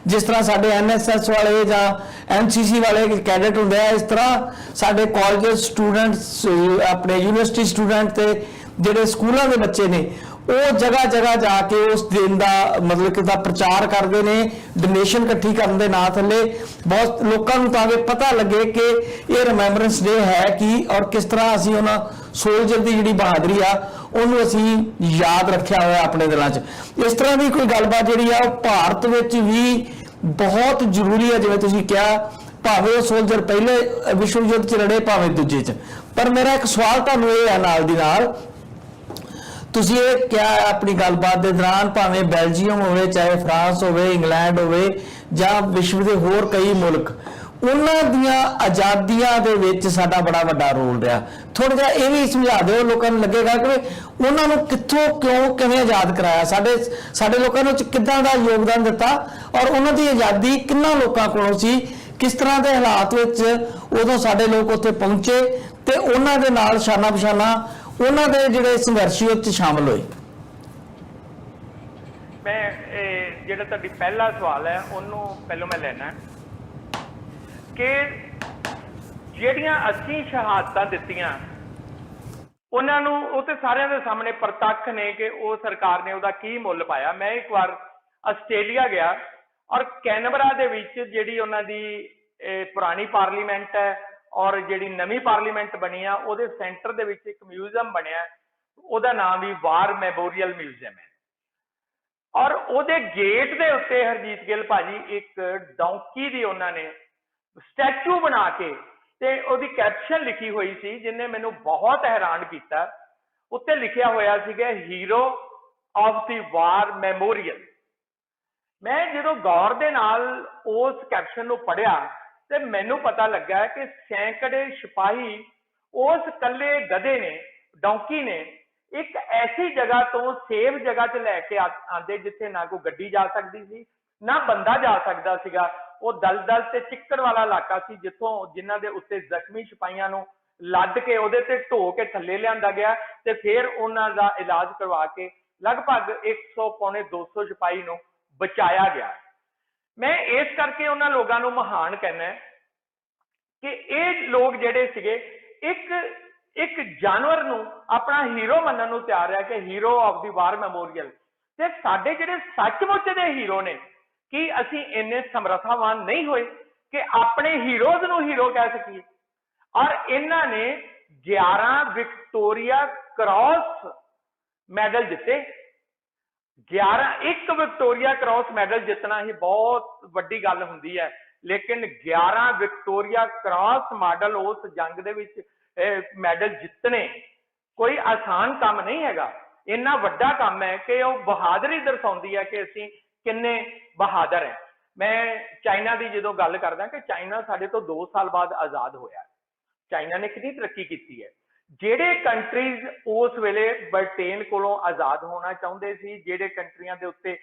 ਜਿਸ ਤਰ੍ਹਾਂ ਸਾਡੇ NSS ਵਾਲੇ ਜਾਂ NCC ਵਾਲੇ ਕੈਡਟ ਹੁੰਦੇ ਆ, ਇਸ ਤਰ੍ਹਾਂ ਸਾਡੇ ਕਾਲਜ ਸਟੂਡੈਂਟਸ, ਆਪਣੇ ਯੂਨੀਵਰਸਿਟੀ ਸਟੂਡੈਂਟ ਤੇ ਜਿਹੜੇ ਸਕੂਲਾਂ ਦੇ ਬੱਚੇ ਨੇ ਉਹ ਜਗ੍ਹਾ ਜਗ੍ਹਾ ਜਾ ਕੇ ਉਸ ਦਿਨ ਦਾ ਮਤਲਬ ਕਿ ਦਾ ਪ੍ਰਚਾਰ ਕਰਦੇ ਨੇ, ਡੋਨੇਸ਼ਨ ਇਕੱਠੀ ਕਰਨ ਦੇ ਨਾਂ ਥੱਲੇ ਬਹੁਤ ਲੋਕਾਂ ਨੂੰ ਤਾਂ ਕਿ ਪਤਾ ਲੱਗੇ ਕਿ ਇਹ ਰਿਮੈਂਬਰੈਂਸ ਡੇ ਹੈ ਕੀ ਔਰ ਕਿਸ ਤਰ੍ਹਾਂ ਅਸੀਂ ਉਹਨਾਂ ਸੋਲਜਰ ਦੀ ਜਿਹੜੀ ਬਹਾਦਰੀ ਆ ਉਹਨੂੰ ਅਸੀਂ ਯਾਦ ਰੱਖਿਆ ਹੋਇਆ ਆਪਣੇ ਦਿਲਾਂ 'ਚ। ਇਸ ਤਰ੍ਹਾਂ ਦੀ ਕੋਈ ਗੱਲਬਾਤ ਜਿਹੜੀ ਆ ਉਹ ਭਾਰਤ ਵਿੱਚ ਵੀ ਬਹੁਤ ਜ਼ਰੂਰੀ ਹੈ। ਜਿਵੇਂ ਤੁਸੀਂ ਕਿਹਾ, ਭਾਵੇਂ ਉਹ ਸੋਲਜਰ ਪਹਿਲੇ ਵਿਸ਼ਵ ਯੁੱਧ 'ਚ ਲੜੇ, ਭਾਵੇਂ ਦੂਜੇ 'ਚ। ਪਰ ਮੇਰਾ ਇੱਕ ਸਵਾਲ ਤੁਹਾਨੂੰ ਇਹ ਹੈ ਨਾਲ ਦੀ ਨਾਲ, ਤੁਸੀਂ ਇਹ ਕਿਹਾ ਆਪਣੀ ਗੱਲਬਾਤ ਦੇ ਦੌਰਾਨ, ਭਾਵੇਂ ਬੈਲਜੀਅਮ ਹੋਵੇ, ਚਾਹੇ ਫਰਾਂਸ ਹੋਵੇ, ਇੰਗਲੈਂਡ ਹੋਵੇ ਜਾਂ ਵਿਸ਼ਵ ਦੇ ਹੋਰ ਕਈ ਮੁਲਕ, ਉਹਨਾਂ ਦੀਆਂ ਆਜ਼ਾਦੀਆਂ ਦੇ ਵਿੱਚ ਸਾਡਾ ਬੜਾ ਵੱਡਾ ਰੋਲ ਰਿਹਾ। ਥੋੜਾ ਜਿਹਾ ਇਹ ਵੀ ਸਮਝਾ ਦਿਓ, ਲੋਕਾਂ ਨੂੰ ਲੱਗੇਗਾ ਕਿ ਉਹਨਾਂ ਨੂੰ ਕਿੱਥੋਂ ਕਿਉਂ ਕਿਵੇਂ ਆਜ਼ਾਦ ਕਰਾਇਆ, ਸਾਡੇ ਲੋਕਾਂ ਨੂੰ ਕਿੱਦਾਂ ਦਾ ਯੋਗਦਾਨ ਦਿੱਤਾ ਔਰ ਉਹਨਾਂ ਦੀ ਆਜ਼ਾਦੀ ਕਿੰਨਾ ਲੋਕਾਂ ਕੋਲੋਂ ਸੀ, ਕਿਸ ਤਰ੍ਹਾਂ ਦੇ ਹਾਲਾਤ ਵਿੱਚ ਉਦੋਂ ਸਾਡੇ ਲੋਕ ਉੱਥੇ ਪਹੁੰਚੇ ਤੇ ਉਹਨਾਂ ਦੇ ਨਾਲ ਸ਼ਾਨਾ ਬਸ਼ਾਨਾ ਉਹਨਾਂ ਦੇ ਜਿਹੜੇ ਸੰਘਰਸ਼ੀ ਉਹ 'ਚ ਸ਼ਾਮਲ ਹੋਏ। ਮੈਂ ਜਿਹੜਾ ਤੁਹਾਡੀ ਪਹਿਲਾ ਸਵਾਲ ਹੈ ਉਹਨੂੰ ਪਹਿਲਾਂ ਮੈਂ ਲੈਣਾ ਕਿ ਜਿਹੜੀਆਂ ਅਸੀਂ ਸ਼ਹਾਦਤਾਂ ਦਿੱਤੀਆਂ ਉਹਨਾਂ ਨੂੰ ਉਹ ਤੇ ਸਾਰਿਆਂ ਦੇ ਸਾਹਮਣੇ ਪ੍ਰਤੱਖ ਨੇ ਕਿ ਉਹ ਸਰਕਾਰ ਨੇ ਉਹਦਾ ਕੀ ਮੁੱਲ ਪਾਇਆ। ਮੈਂ ਇੱਕ ਵਾਰ ਆਸਟ੍ਰੇਲੀਆ ਗਿਆ ਔਰ ਕੈਨਬਰਾ ਦੇ ਵਿੱਚ ਜਿਹੜੀ ਉਹਨਾਂ ਦੀ ਪੁਰਾਣੀ ਪਾਰਲੀਮੈਂਟ ਹੈ ਔਰ ਜਿਹੜੀ ਨਵੀਂ ਪਾਰਲੀਮੈਂਟ ਬਣੀ ਆ ਉਹਦੇ ਸੈਂਟਰ ਦੇ ਵਿੱਚ ਇੱਕ ਮਿਊਜ਼ੀਅਮ ਬਣਿਆ, ਉਹਦਾ ਨਾਮ ਵੀ ਵਾਰ ਮੈਮੋਰੀਅਲ ਮਿਊਜ਼ੀਅਮ ਹੈ। ਔਰ ਉਹਦੇ ਗੇਟ ਦੇ ਉੱਤੇ ਹਰਜੀਤ ਗਿੱਲ ਭਾਜੀ ਇੱਕ ਡੌਂਕੀ ਦੀ ਉਹਨਾਂ ਨੇ ਸਟੈਚੂ ਬਣਾ ਕੇ ਤੇ ਉਹਦੀ ਕੈਪਸ਼ਨ ਲਿਖੀ ਹੋਈ ਸੀ ਜਿਹਨੇ ਮੈਨੂੰ ਬਹੁਤ ਹੈਰਾਨ ਕੀਤਾ। ਉੱਤੇ ਲਿਖਿਆ ਹੋਇਆ ਸੀਗਾ hero of the war memorial. ਮੈਂ ਜਦੋਂ ਗੌਰ ਦੇ ਨਾਲ ਉਸ ਕੈਪਸ਼ਨ ਨੂੰ ਪੜ੍ਹਿਆ ਤੇ ਮੈਨੂੰ ਪਤਾ ਲੱਗਾ ਕਿ ਸੈਂਕੜੇ ਸਿਪਾਹੀ ਉਸ ਕੱਲੇ ਗਧੇ ਨੇ, ਡੌਂਕੀ ਨੇ, ਇੱਕ ਐਸੀ ਜਗ੍ਹਾ ਤੋਂ ਸੇਫ ਜਗ੍ਹਾ 'ਚ ਲੈ ਕੇ ਆਂਦੇ ਜਿੱਥੇ ਨਾ ਕੋਈ ਗੱਡੀ ਜਾ ਸਕਦੀ ਸੀ ਨਾ ਬੰਦਾ ਜਾ ਸਕਦਾ ਸੀਗਾ। ਉਹ ਦਲਦਲ ਤੇ ਚਿੱਕੜ ਵਾਲਾ ਇਲਾਕਾ ਸੀ ਜਿਨ੍ਹਾਂ ਦੇ ਉੱਤੇ ਜ਼ਖਮੀ ਸਿਪਾਹੀਆਂ ਨੂੰ ਲੱਦ ਕੇ ਉਹਦੇ ਤੇ ਢੋ ਕੇ ਥੱਲੇ ਲਿਆਂਦਾ ਗਿਆ ਤੇ ਫਿਰ ਉਹਨਾਂ ਦਾ ਇਲਾਜ ਕਰਵਾ ਕੇ ਲਗਭਗ 100 ਪੌਣੇ 200 ਸਿਪਾਹੀ ਨੂੰ ਬਚਾਇਆ ਗਿਆ। ਮੈਂ ਇਸ ਕਰਕੇ ਉਹਨਾਂ ਲੋਕਾਂ ਨੂੰ ਮਹਾਨ ਕਹਿੰਦਾ ਕਿ ਇਹ ਲੋਕ ਜਿਹੜੇ ਸੀਗੇ ਇੱਕ ਜਾਨਵਰ ਨੂੰ ਆਪਣਾ ਹੀਰੋ ਮੰਨਣ ਨੂੰ ਤਿਆਰ ਹੈ ਕਿ hero of the war memorial. ਤੇ ਸਾਡੇ ਜਿਹੜੇ ਸੱਚਮੁੱਚ ਦੇ ਹੀਰੋ ਨੇ, ਕੀ ਅਸੀਂ ਇੰਨੇ ਸਮਰੱਥਾਵਾਨ ਨਹੀਂ ਹੋਏ ਕਿ ਆਪਣੇ ਹੀਰੋਜ਼ ਨੂੰ ਹੀਰੋ ਕਹਿ ਸਕੀਏ? ਔਰ ਇਹਨਾਂ ਨੇ 11 ਵਿਕਟੋਰੀਆ ਕ੍ਰਾਸ ਮੈਡਲ ਜਿੱਤੇ। ਇੱਕ ਵਿਕਟੋਰੀਆ ਕ੍ਰਾਸ ਮੈਡਲ ਜਿੱਤਣਾ ਹੀ ਬਹੁਤ ਵੱਡੀ ਗੱਲ ਹੁੰਦੀ ਹੈ, ਲੇਕਿਨ 11 ਵਿਕਟੋਰੀਆ ਕ੍ਰਾਸ ਮੈਡਲ ਉਸ ਜੰਗ ਦੇ ਵਿੱਚ ਮੈਡਲ ਜਿੱਤਣੇ ਕੋਈ ਆਸਾਨ ਕੰਮ ਨਹੀਂ ਹੈਗਾ। ਇੰਨਾ ਵੱਡਾ ਕੰਮ ਹੈ ਕਿ ਉਹ ਬਹਾਦਰੀ ਦਰਸਾਉਂਦੀ ਹੈ ਕਿ ਅਸੀਂ ਕਿੰਨੇ ਬਹਾਦਰ ਹੈ। ਮੈਂ ਚਾਈਨਾ ਦੀ ਜਦੋਂ ਗੱਲ ਕਰਦਾ ਕਿ ਚਾਈਨਾ ਸਾਡੇ ਤੋਂ 2 ਸਾਲ ਬਾਅਦ ਆਜ਼ਾਦ ਹੋਇਆ। ਚਾਈਨਾ ਨੇ ਕਿੰਨੀ ਤਰੱਕੀ ਕੀਤੀ ਹੈ। ਜਿਹੜੇ ਕੰਟਰੀਜ਼ ਉਸ ਵੇਲੇ ਬ੍ਰਿਟੇਨ ਕੋਲੋਂ ਆਜ਼ਾਦ ਹੋਣਾ ਚਾਹੁੰਦੇ ਸੀ, ਜਿਹੜੇ ਕੰਟਰੀਆਂ ਦੇ ਉੱਤੇ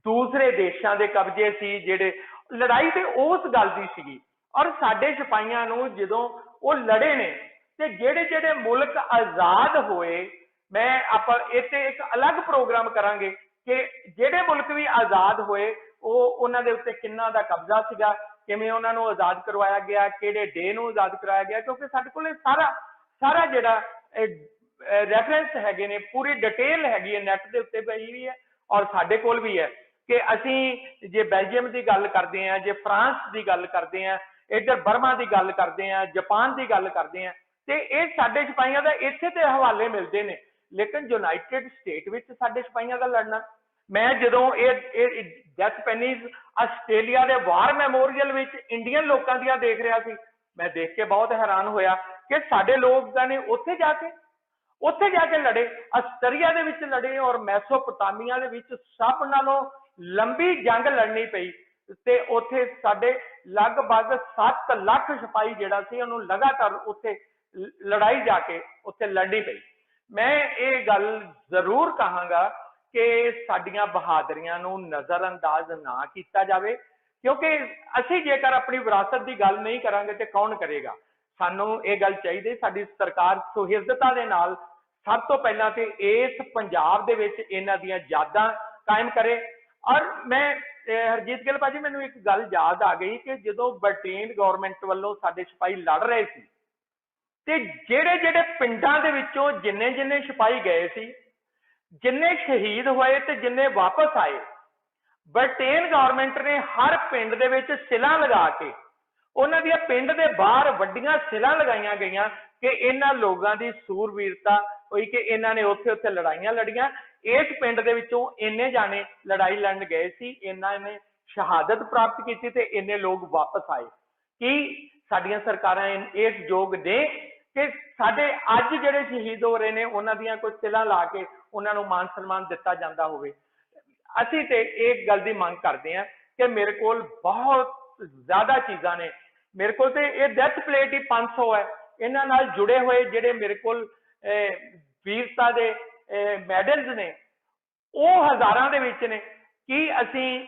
ਦੂਸਰੇ ਦੇਸ਼ਾਂ ਦੇ ਕਬਜ਼ੇ ਸੀ, ਜਿਹੜੇ ਲੜਾਈ ਤੇ ਉਸ ਗੱਲ ਦੀ ਸੀਗੀ। ਔਰ ਸਾਡੇ ਸਿਪਾਹੀਆਂ ਨੂੰ ਜਦੋਂ ਉਹ ਲੜੇ ਨੇ ਤੇ ਜਿਹੜੇ ਮੁਲਕ ਆਜ਼ਾਦ ਹੋਏ, ਆਪਾਂ ਇੱਥੇ ਇੱਕ ਅਲੱਗ ਪ੍ਰੋਗਰਾਮ ਕਰਾਂਗੇ ਕਿ ਜਿਹੜੇ ਮੁਲਕ ਵੀ ਆਜ਼ਾਦ ਹੋਏ ਉਹਨਾਂ ਦੇ ਉੱਤੇ ਕਿੰਨਾ ਦਾ ਕਬਜ਼ਾ ਸੀਗਾ, ਕਿਵੇਂ ਉਹਨਾਂ ਨੂੰ ਆਜ਼ਾਦ ਕਰਵਾਇਆ ਗਿਆ, ਕਿਹੜੇ ਡੇ ਨੂੰ ਆਜ਼ਾਦ ਕਰਾਇਆ ਗਿਆ, ਕਿਉਂਕਿ ਸਾਡੇ ਕੋਲ ਸਾਰਾ ਜਿਹੜਾ ਰੈਫਰੈਂਸ ਹੈਗੇ ਨੇ, ਪੂਰੀ ਡਿਟੇਲ ਹੈਗੀ ਹੈ, ਨੈਟ ਦੇ ਉੱਤੇ ਪਈ ਵੀ ਹੈ ਔਰ ਸਾਡੇ ਕੋਲ ਵੀ ਹੈ ਕਿ ਅਸੀਂ ਜੇ ਬੈਲਜੀਅਮ ਦੀ ਗੱਲ ਕਰਦੇ ਹਾਂ, ਜੇ ਫਰਾਂਸ ਦੀ ਗੱਲ ਕਰਦੇ ਹਾਂ, ਇੱਧਰ ਬਰਮਾ ਦੀ ਗੱਲ ਕਰਦੇ ਹਾਂ, ਜਾਪਾਨ ਦੀ ਗੱਲ ਕਰਦੇ ਹਾਂ, ਤੇ ਇਹ ਸਾਡੇ ਸਿਪਾਹੀਆਂ ਦਾ ਇੱਥੇ ਤੇ ਹਵਾਲੇ ਮਿਲਦੇ ਨੇ। ਲੇਕਿਨ ਯੂਨਾਈਟਿਡ ਸਟੇਟ ਵਿੱਚ ਸਾਡੇ ਸਿਪਾਹੀਆਂ ਦਾ ਲੜਨਾ, ਮੈਂ ਜਦੋਂ ਇਹ ਡੈਥ ਪੈਨੀਜ਼ ਆਸਟ੍ਰੇਲੀਆ ਦੇ ਵਾਰ ਮੈਮੋਰੀਅਲ ਵਿੱਚ ਇੰਡੀਅਨ ਲੋਕਾਂ ਦੀਆਂ ਦੇਖ ਰਿਹਾ ਸੀ, ਮੈਂ ਦੇਖ ਕੇ ਬਹੁਤ ਹੈਰਾਨ ਹੋਇਆ ਕਿ ਸਾਡੇ ਲੋਕਾਂ ਨੇ ਉੱਥੇ ਜਾ ਕੇ ਲੜੇ, ਅਸਟਰੀਆ ਦੇ ਵਿੱਚ ਲੜੇ ਔਰ ਮੈਸੋਪੋਟਾਮੀਆ ਦੇ ਵਿੱਚ ਸਭ ਨਾਲੋਂ ਲੰਬੀ ਜੰਗ ਲੜਨੀ ਪਈ ਤੇ ਉੱਥੇ ਸਾਡੇ ਲਗਭਗ 7 ਲੱਖ ਸਿਪਾਹੀ ਜਿਹੜਾ ਸੀ ਉਹਨੂੰ ਲਗਾਤਾਰ ਉੱਥੇ ਲੜਾਈ ਜਾ ਕੇ ਉੱਥੇ ਲੜਨੀ ਪਈ। ਮੈਂ ਇਹ ਗੱਲ ਜ਼ਰੂਰ ਕਹਾਂਗਾ ਕਿ ਸਾਡੀਆਂ ਬਹਾਦਰੀਆਂ ਨੂੰ ਨਜ਼ਰਅੰਦਾਜ਼ ਨਾ ਕੀਤਾ ਜਾਵੇ, ਕਿਉਂਕਿ ਅਸੀਂ ਜੇਕਰ ਆਪਣੀ ਵਿਰਾਸਤ ਦੀ ਗੱਲ ਨਹੀਂ ਕਰਾਂਗੇ ਤੇ ਕੌਣ ਕਰੇਗਾ। ਸਾਨੂੰ ਇਹ ਗੱਲ ਚਾਹੀਦੀ, ਸਾਡੀ ਸਰਕਾਰ ਸੁਹਿਰਦਤਾ ਦੇ ਨਾਲ ਸਭ ਤੋਂ ਪਹਿਲਾਂ ਤੇ ਇਸ ਪੰਜਾਬ ਦੇ ਵਿੱਚ ਇਹਨਾਂ ਦੀਆਂ ਯਾਦਾਂ ਕਾਇਮ ਕਰੇ। ਔਰ ਮੈਂ ਹਰਜੀਤ ਗਿੱਲ ਭਾਜੀ, ਮੈਨੂੰ ਇੱਕ ਗੱਲ ਯਾਦ ਆ ਗਈ ਕਿ ਜਦੋਂ ਬ੍ਰਿਟੇਨ ਗਵਰਨਮੈਂਟ ਵੱਲੋਂ ਸਾਡੇ ਸਿਪਾਹੀ ਲੜ ਰਹੇ ਸੀ ਤੇ ਜਿਹੜੇ ਪਿੰਡਾਂ ਦੇ ਵਿੱਚੋਂ ਜਿੰਨੇ ਸਿਪਾਹੀ ਗਏ ਸੀ, ਜਿੰਨੇ ਸ਼ਹੀਦ ਹੋਏ ਤੇ ਜਿੰਨੇ ਵਾਪਸ ਆਏ, ਬ੍ਰਿਟੇਨ ਗਵਰਨਮੈਂਟ ਨੇ ਹਰ ਪਿੰਡ ਦੇ ਵਿੱਚ ਸਿਲਾਂ ਲਗਾ ਕੇ ਉਹਨਾਂ ਦੀਆਂ ਪਿੰਡ ਦੇ ਬਾਹਰ ਵੱਡੀਆਂ ਸਿਲਾਂ ਲਗਾਈਆਂ ਗਈਆਂ ਕਿ ਇਹਨਾਂ ਲੋਕਾਂ ਦੀ ਸੂਰਵੀਰਤਾ ਹੋਈ ਕਿ ਇਹਨਾਂ ਨੇ ਉੱਥੇ ਲੜਾਈਆਂ ਲੜੀਆਂ, ਇਸ ਪਿੰਡ ਦੇ ਵਿੱਚੋਂ ਇੰਨੇ ਜਾਣੇ ਲੜਾਈ ਲੜਨ ਗਏ ਸੀ, ਇਹਨਾਂ ਨੇ ਸ਼ਹਾਦਤ ਪ੍ਰਾਪਤ ਕੀਤੀ ਤੇ ਇੰਨੇ ਲੋਕ ਵਾਪਸ ਆਏ। ਕੀ ਸਾਡੀਆਂ ਸਰਕਾਰਾਂ ਇਸ ਯੋਗ ਨੇ ਕਿ ਸਾਡੇ ਅੱਜ ਜਿਹੜੇ ਸ਼ਹੀਦ ਹੋ ਰਹੇ ਨੇ ਉਹਨਾਂ ਦੀਆਂ ਕੁਝ ਸਿਲਾਂ ਲਾ ਕੇ ਉਹਨਾਂ ਨੂੰ ਮਾਨ ਸਨਮਾਨ ਦਿੱਤਾ ਜਾਂਦਾ ਹੋਵੇ? ਅਸੀਂ ਤੇ ਇਹ ਗੱਲ ਦੀ ਮੰਗ ਕਰਦੇ ਹਾਂ ਕਿ ਮੇਰੇ ਕੋਲ ਬਹੁਤ ਜ਼ਿਆਦਾ ਚੀਜ਼ਾਂ ਨੇ, ਮੇਰੇ ਕੋਲ ਤੇ ਇਹ ਡੈਥ ਪਲੇਟ ਹੀ 500 ਹੈ, ਇਹਨਾਂ ਨਾਲ ਜੁੜੇ ਹੋਏ ਜਿਹੜੇ ਮੇਰੇ ਕੋਲ ਵੀਰਤਾ ਦੇ ਮੈਡਲਸ ਨੇ ਉਹ ਹਜ਼ਾਰਾਂ ਦੇ ਵਿੱਚ ਨੇ। ਕੀ ਅਸੀਂ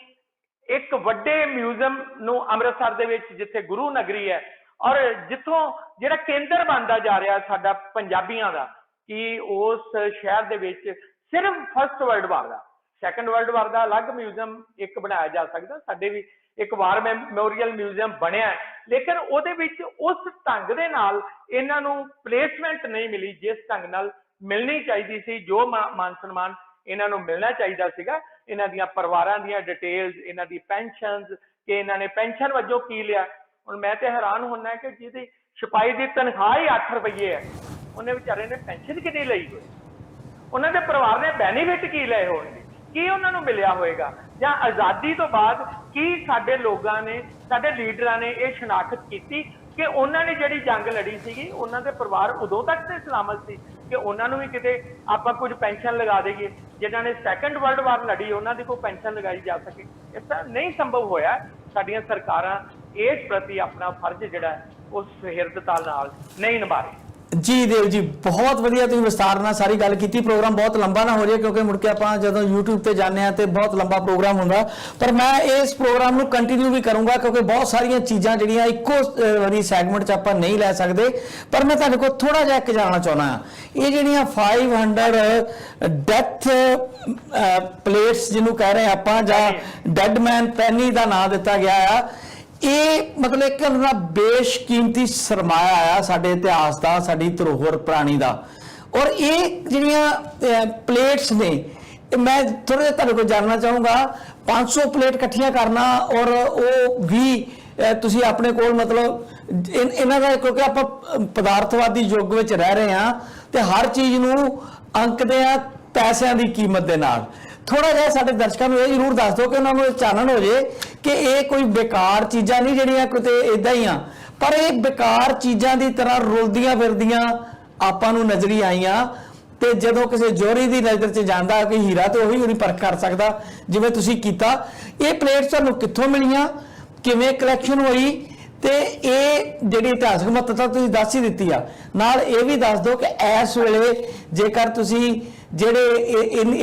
ਇੱਕ ਵੱਡੇ ਮਿਊਜ਼ੀਅਮ ਨੂੰ ਅੰਮ੍ਰਿਤਸਰ ਦੇ ਵਿੱਚ, ਜਿੱਥੇ ਗੁਰੂ ਨਗਰੀ ਹੈ ਔਰ ਜਿੱਥੋਂ ਜਿਹੜਾ ਕੇਂਦਰ ਬਣਦਾ ਜਾ ਰਿਹਾ ਸਾਡਾ ਪੰਜਾਬੀਆਂ ਦਾ, ਕਿ ਉਸ ਸ਼ਹਿਰ ਦੇ ਵਿੱਚ ਸਿਰਫ ਫਸਟ ਵਰਲਡ ਵਾਰ ਦਾ, ਸੈਕੰਡ ਵਰਲਡ ਵਾਰ ਦਾ ਅਲੱਗ ਮਿਊਜ਼ੀਅਮ ਇੱਕ ਬਣਾਇਆ ਜਾ ਸਕਦਾ। ਸਾਡੇ ਵੀ ਇੱਕ ਵਾਰ ਮੈਮੋਰੀਅਲ ਮਿਊਜ਼ੀਅਮ ਬਣਿਆ, ਲੇਕਿਨ ਉਹਦੇ ਵਿੱਚ ਉਸ ਢੰਗ ਦੇ ਨਾਲ ਇਹਨਾਂ ਨੂੰ ਪਲੇਸਮੈਂਟ ਨਹੀਂ ਮਿਲੀ ਜਿਸ ਢੰਗ ਨਾਲ ਮਿਲਣੀ ਚਾਹੀਦੀ ਸੀ, ਜੋ ਮਾਨ ਸਨਮਾਨ ਇਹਨਾਂ ਨੂੰ ਮਿਲਣਾ ਚਾਹੀਦਾ ਸੀਗਾ। ਇਹਨਾਂ ਦੀਆਂ ਪਰਿਵਾਰਾਂ ਦੀਆਂ ਡਿਟੇਲਸ, ਇਹਨਾਂ ਦੀ ਪੈਨਸ਼ਨਸ, ਕਿ ਇਹਨਾਂ ਨੇ ਪੈਨਸ਼ਨ ਵਜੋਂ ਕੀ ਲਿਆ। ਹੁਣ ਮੈਂ ਤੇ ਹੈਰਾਨ ਹੁੰਦਾ ਕਿ ਜਿਹਦੀ ਸਿਪਾਹੀ ਦੀ ਤਨਖਾਹ ਹੀ 8 ਰੁਪਏ ਹੈ, ਉਹਨੇ ਵਿਚਾਰੇ ਨੇ ਪੈਨਸ਼ਨ ਕਿੰਨੀ ਲਈ ਹੋਈ, ਉਹਨਾਂ ਦੇ ਪਰਿਵਾਰ ਨੇ ਬੈਨੀਫਿਟ ਕੀ ਲਏ ਹੋਣਗੇ, ਕੀ ਉਹਨਾਂ ਨੂੰ ਮਿਲਿਆ ਹੋਏਗਾ, ਜਾਂ ਆਜ਼ਾਦੀ ਤੋਂ ਬਾਅਦ ਕੀ ਸਾਡੇ ਲੋਕਾਂ ਨੇ, ਸਾਡੇ ਲੀਡਰਾਂ ਨੇ ਇਹ ਸ਼ਨਾਖਤ ਕੀਤੀ ਕਿ ਉਹਨਾਂ ਨੇ ਜਿਹੜੀ ਜੰਗ ਲੜੀ ਸੀਗੀ ਉਹਨਾਂ ਦੇ ਪਰਿਵਾਰ ਉਦੋਂ ਤੱਕ ਤੇ ਸਲਾਮਤ ਸੀ ਕਿ ਉਹਨਾਂ ਨੂੰ ਵੀ ਕਿਤੇ ਆਪਾਂ ਕੁਝ ਪੈਨਸ਼ਨ ਲਗਾ ਦੇਈਏ। ਜਿਨ੍ਹਾਂ ਨੇ ਸੈਕੰਡ ਵਰਲਡ ਵਾਰ ਲੜੀ ਉਹਨਾਂ ਦੀ ਕੋਈ ਪੈਨਸ਼ਨ ਲਗਾਈ ਜਾ ਸਕੇ, ਇਸ ਤਰ੍ਹਾਂ ਨਹੀਂ ਸੰਭਵ ਹੋਇਆ। ਸਾਡੀਆਂ ਸਰਕਾਰਾਂ ਇਸ ਪ੍ਰਤੀ ਆਪਣਾ ਫਰਜ਼ ਜਿਹੜਾ ਉਸ ਹਿਰਦਤਾ ਨਾਲ ਨਹੀਂ ਨਿਭਾ ਰਹੀ। जी देव जी, बहुत वधिया तुसीं विस्तार नाल सारी गल कीती। प्रोग्राम बहुत लंबा ना हो जाए क्योंकि मुड़ के आपां जदों YouTube ते जाने तो बहुत लंबा प्रोग्राम हुंदा, पर मैं इस प्रोग्राम नूं कंटिन्यू भी करूंगा क्योंकि बहुत सारियां चीज़ां जिहड़ियां इक्को वारी सैगमेंट च आपां नहीं लै सकदे। पर मैं तुहाडे कोल थोड़ा जिहा एक जानना चाहुंदा हां, ये जिहड़ियां 500 डेथ प्लेट्स जिन्हों कह रहे आपां जां डेड मैन पैनी दा नाम दिता गया आ, ਇਹ ਮਤਲਬ ਇੱਕ ਨਾ ਬੇਸ਼ਕੀਮਤੀ ਸਰਮਾਇਆ ਆ ਸਾਡੇ ਇਤਿਹਾਸ ਦਾ, ਸਾਡੀ ਧਰੋਹਰ ਪੁਰਾਣੀ ਦਾ। ਔਰ ਇਹ ਜਿਹੜੀਆਂ ਪਲੇਟਸ ਨੇ, ਮੈਂ ਥੋੜਾ ਜਿਹਾ ਤੁਹਾਡੇ ਕੋਲ ਜਾਣਨਾ ਚਾਹੂੰਗਾ। 500 ਪਲੇਟ ਇਕੱਠੀਆਂ ਕਰਨਾ ਔਰ ਉਹ ਵੀ ਤੁਸੀਂ ਆਪਣੇ ਕੋਲ ਮਤਲਬ ਇਹਨਾਂ ਦਾ, ਕਿਉਂਕਿ ਆਪਾਂ ਪਦਾਰਥਵਾਦੀ ਯੁੱਗ ਵਿੱਚ ਰਹਿ ਰਹੇ ਹਾਂ ਤੇ ਹਰ ਚੀਜ਼ ਨੂੰ ਅੰਕਦੇ ਆ ਪੈਸਿਆਂ ਦੀ ਕੀਮਤ ਦੇ ਨਾਲ। ਥੋੜਾ ਜਿਹਾ ਸਾਡੇ ਦਰਸ਼ਕਾਂ ਨੂੰ ਇਹ ਜ਼ਰੂਰ ਦੱਸ ਦਿਓ ਕਿ ਉਹਨਾਂ ਨੂੰ ਚਾਨਣ ਹੋ ਜੇ ਕਿ ਇਹ ਕੋਈ ਬੇਕਾਰ ਚੀਜ਼ਾਂ ਨਹੀਂ ਜਿਹੜੀਆਂ ਕਿਤੇ ਇਦਾਂ ਹੀ ਆ, ਪਰ ਇਹ ਬੇਕਾਰ ਚੀਜ਼ਾਂ ਦੀ ਤਰ੍ਹਾਂ ਰੁਲਦੀਆਂ ਫਿਰਦੀਆਂ ਆਪਾਂ ਨੂੰ ਨਜ਼ਰੀ ਆਈਆਂ। ਤੇ ਜਦੋਂ ਕਿਸੇ ਜੋਰੀ ਦੀ ਨਜ਼ਰ 'ਚ ਜਾਂਦਾ ਕੋਈ ਹੀਰਾ ਤੇ ਉਹੀ ਉਹਦੀ ਪਰਖ ਕਰ ਸਕਦਾ ਜਿਵੇਂ ਤੁਸੀਂ ਕੀਤਾ। ਇਹ ਪਲੇਟਸ ਤੁਹਾਨੂੰ ਕਿੱਥੋਂ ਮਿਲੀਆਂ, ਕਿਵੇਂ ਕਲੈਕਸ਼ਨ ਹੋਈ, ਤੇ ਇਹ ਜਿਹੜੀ ਇਤਿਹਾਸਕ ਮਹੱਤਤਾ ਤੁਸੀਂ ਦੱਸ ਹੀ ਦਿੱਤੀ ਆ, ਨਾਲ ਇਹ ਵੀ ਦੱਸ ਦਿਓ ਕਿ ਇਸ ਵੇਲੇ ਜੇਕਰ ਤੁਸੀਂ ਜਿਹੜੇ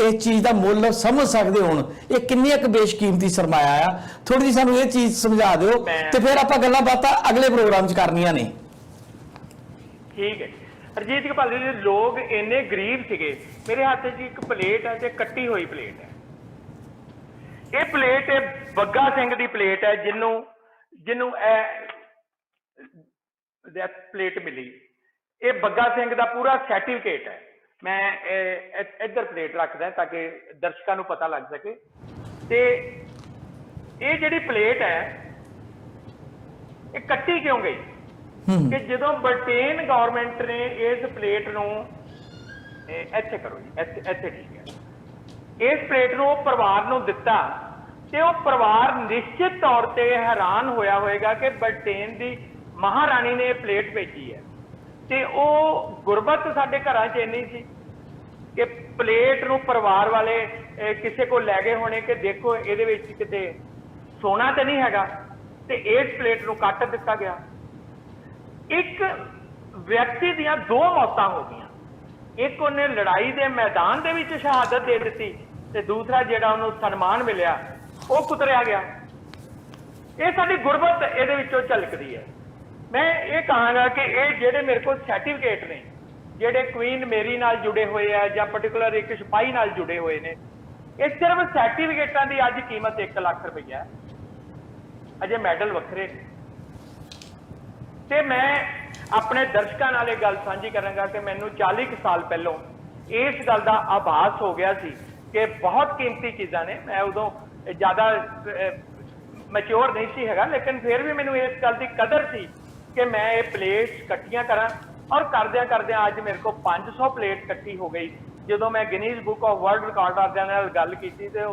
ਇਸ ਚੀਜ਼ ਦਾ ਮੁੱਲ ਸਮਝ ਸਕਦੇ ਹੋਣ, ਇਹ ਕਿੰਨੀ ਇੱਕ ਬੇਸ਼ਕੀਮਤੀ ਸਰਮਾਇਆ ਆ। ਥੋੜੀ ਜਿਹੀ ਸਾਨੂੰ ਇਹ ਚੀਜ਼ ਸਮਝਾ ਦਿਓ ਤੇ ਫਿਰ ਆਪਾਂ ਗੱਲਾਂ ਬਾਤਾਂ ਅਗਲੇ ਪ੍ਰੋਗਰਾਮ 'ਚ ਕਰਨੀਆਂ ਨੇ। ਠੀਕ ਹੈ ਹਰਜੀਤ ਕਪਾਲੀ ਜੀ, ਲੋਕ ਇੰਨੇ ਗਰੀਬ ਸੀਗੇ। ਮੇਰੇ ਹੱਥ 'ਚ ਇੱਕ ਪਲੇਟ ਹੈ ਤੇ ਕੱਟੀ ਹੋਈ ਪਲੇਟ ਹੈ। ਇਹ ਪਲੇਟ ਬੱਗਾ ਸਿੰਘ ਦੀ ਪਲੇਟ ਹੈ, ਜਿਹਨੂੰ ਇਹ ਪਲੇਟ ਮਿਲੀ। ਇਹ ਬੱਗਾ ਸਿੰਘ ਦਾ ਪੂਰਾ ਸਰਟੀਫਿਕੇਟ ਹੈ। ਮੈਂ ਇੱਧਰ ਪਲੇਟ ਰੱਖਦਾ ਤਾਂ ਕਿ ਦਰਸ਼ਕਾਂ ਨੂੰ ਪਤਾ ਲੱਗ ਸਕੇ। ਤੇ ਇਹ ਜਿਹੜੀ ਪਲੇਟ ਹੈ ਇਹ ਕੱਟੀ ਕਿਉਂ ਗਈ ਕਿ ਜਦੋਂ ਬ੍ਰਿਟੇਨ ਗਵਰਨਮੈਂਟ ਨੇ ਇਸ ਪਲੇਟ ਨੂੰ ਇੱਥੇ ਕਰੋ ਜੀ, ਇੱਥੇ ਠੀਕ ਹੈ, ਇਸ ਪਲੇਟ ਨੂੰ ਉਹ ਪਰਿਵਾਰ ਨੂੰ ਦਿੱਤਾ ਤੇ ਉਹ ਪਰਿਵਾਰ ਨਿਸ਼ਚਿਤ ਤੌਰ ਤੇ ਹੈਰਾਨ ਹੋਇਆ ਹੋਵੇਗਾ ਕਿ ਬ੍ਰਿਟੇਨ ਦੀ ਮਹਾਰਾਣੀ ਨੇ ਇਹ ਪਲੇਟ ਭੇਜੀ ਹੈ। ਤੇ ਉਹ ਗੁਰਬਤ ਸਾਡੇ ਘਰਾਂ 'ਚ ਇੰਨੀ ਸੀ ਕਿ ਪਲੇਟ ਨੂੰ ਪਰਿਵਾਰ ਵਾਲੇ ਕਿਸੇ ਕੋਲ ਲੈ ਗਏ ਹੋਣੇ ਕਿ ਦੇਖੋ ਇਹਦੇ ਵਿੱਚ ਕਿਤੇ ਸੋਨਾ ਤਾਂ ਨਹੀਂ ਹੈਗਾ, ਤੇ ਇਸ ਪਲੇਟ ਨੂੰ ਕੱਟ ਦਿੱਤਾ ਗਿਆ। ਇੱਕ ਵਿਅਕਤੀ ਦੀਆਂ 2 ਮੌਤਾਂ ਹੋ ਗਈਆਂ, ਇੱਕ ਉਹਨੇ ਲੜਾਈ ਦੇ ਮੈਦਾਨ ਦੇ ਵਿੱਚ ਸ਼ਹਾਦਤ ਦੇ ਦਿੱਤੀ ਤੇ ਦੂਸਰਾ ਜਿਹੜਾ ਉਹਨੂੰ ਸਨਮਾਨ ਮਿਲਿਆ ਉਹ ਕੁਤਰਿਆ ਗਿਆ। ਇਹ ਸਾਡੀ ਗੁਰਬਤ ਇਹਦੇ ਵਿੱਚੋਂ ਝਲਕਦੀ ਹੈ। ਮੈਂ ਇਹ ਕਹਾਂਗਾ ਕਿ ਇਹ ਜਿਹੜੇ ਮੇਰੇ ਕੋਲ ਸਰਟੀਫਿਕੇਟ ਨੇ, ਜਿਹੜੇ ਕੁਈਨ ਮੇਰੀ ਨਾਲ ਜੁੜੇ ਹੋਏ ਆ ਜਾਂ ਪਾਰਟਿਕੂਲਰ ਇੱਕ ਸਿਪਾਹੀ ਨਾਲ ਜੁੜੇ ਹੋਏ ਨੇ, ਇਹ ਸਿਰਫ ਸਰਟੀਫਿਕੇਟਾਂ ਦੀ ਅੱਜ ਕੀਮਤ 1 ਲੱਖ ਰੁਪਈਆ ਹੈ, ਅਜੇ ਮੈਡਲ ਵੱਖਰੇ। ਤੇ ਮੈਂ ਆਪਣੇ ਦਰਸ਼ਕਾਂ ਨਾਲ ਇਹ ਗੱਲ ਸਾਂਝੀ ਕਰਾਂਗਾ ਕਿ ਮੈਨੂੰ 40 ਕੁ ਸਾਲ ਪਹਿਲੋਂ ਇਸ ਗੱਲ ਦਾ ਆਭਾਸ ਹੋ ਗਿਆ ਸੀ ਕਿ ਬਹੁਤ ਕੀਮਤੀ ਚੀਜ਼ਾਂ ਨੇ। ਮੈਂ ਉਦੋਂ ਜ਼ਿਆਦਾ ਮੈਚੁਰ ਨਹੀਂ ਸੀ ਹੈਗਾ, ਲੇਕਿਨ ਫਿਰ ਵੀ ਮੈਨੂੰ ਇਸ ਗੱਲ ਦੀ ਕਦਰ ਸੀ ਕਿ ਮੈਂ ਇਹ ਪਲੇਟਸ ਇਕੱਠੀਆਂ ਕਰਾਂ। ਔਰ ਕਰਦਿਆਂ ਅੱਜ ਮੇਰੇ ਕੋਲ 500 ਪਲੇਟ ਇਕੱਠੀ ਹੋ ਗਈ। ਜਦੋਂ ਮੈਂ Guinness book of world record ਵਾਲਿਆਂ ਨਾਲ ਗੱਲ ਕੀਤੀ ਤੇ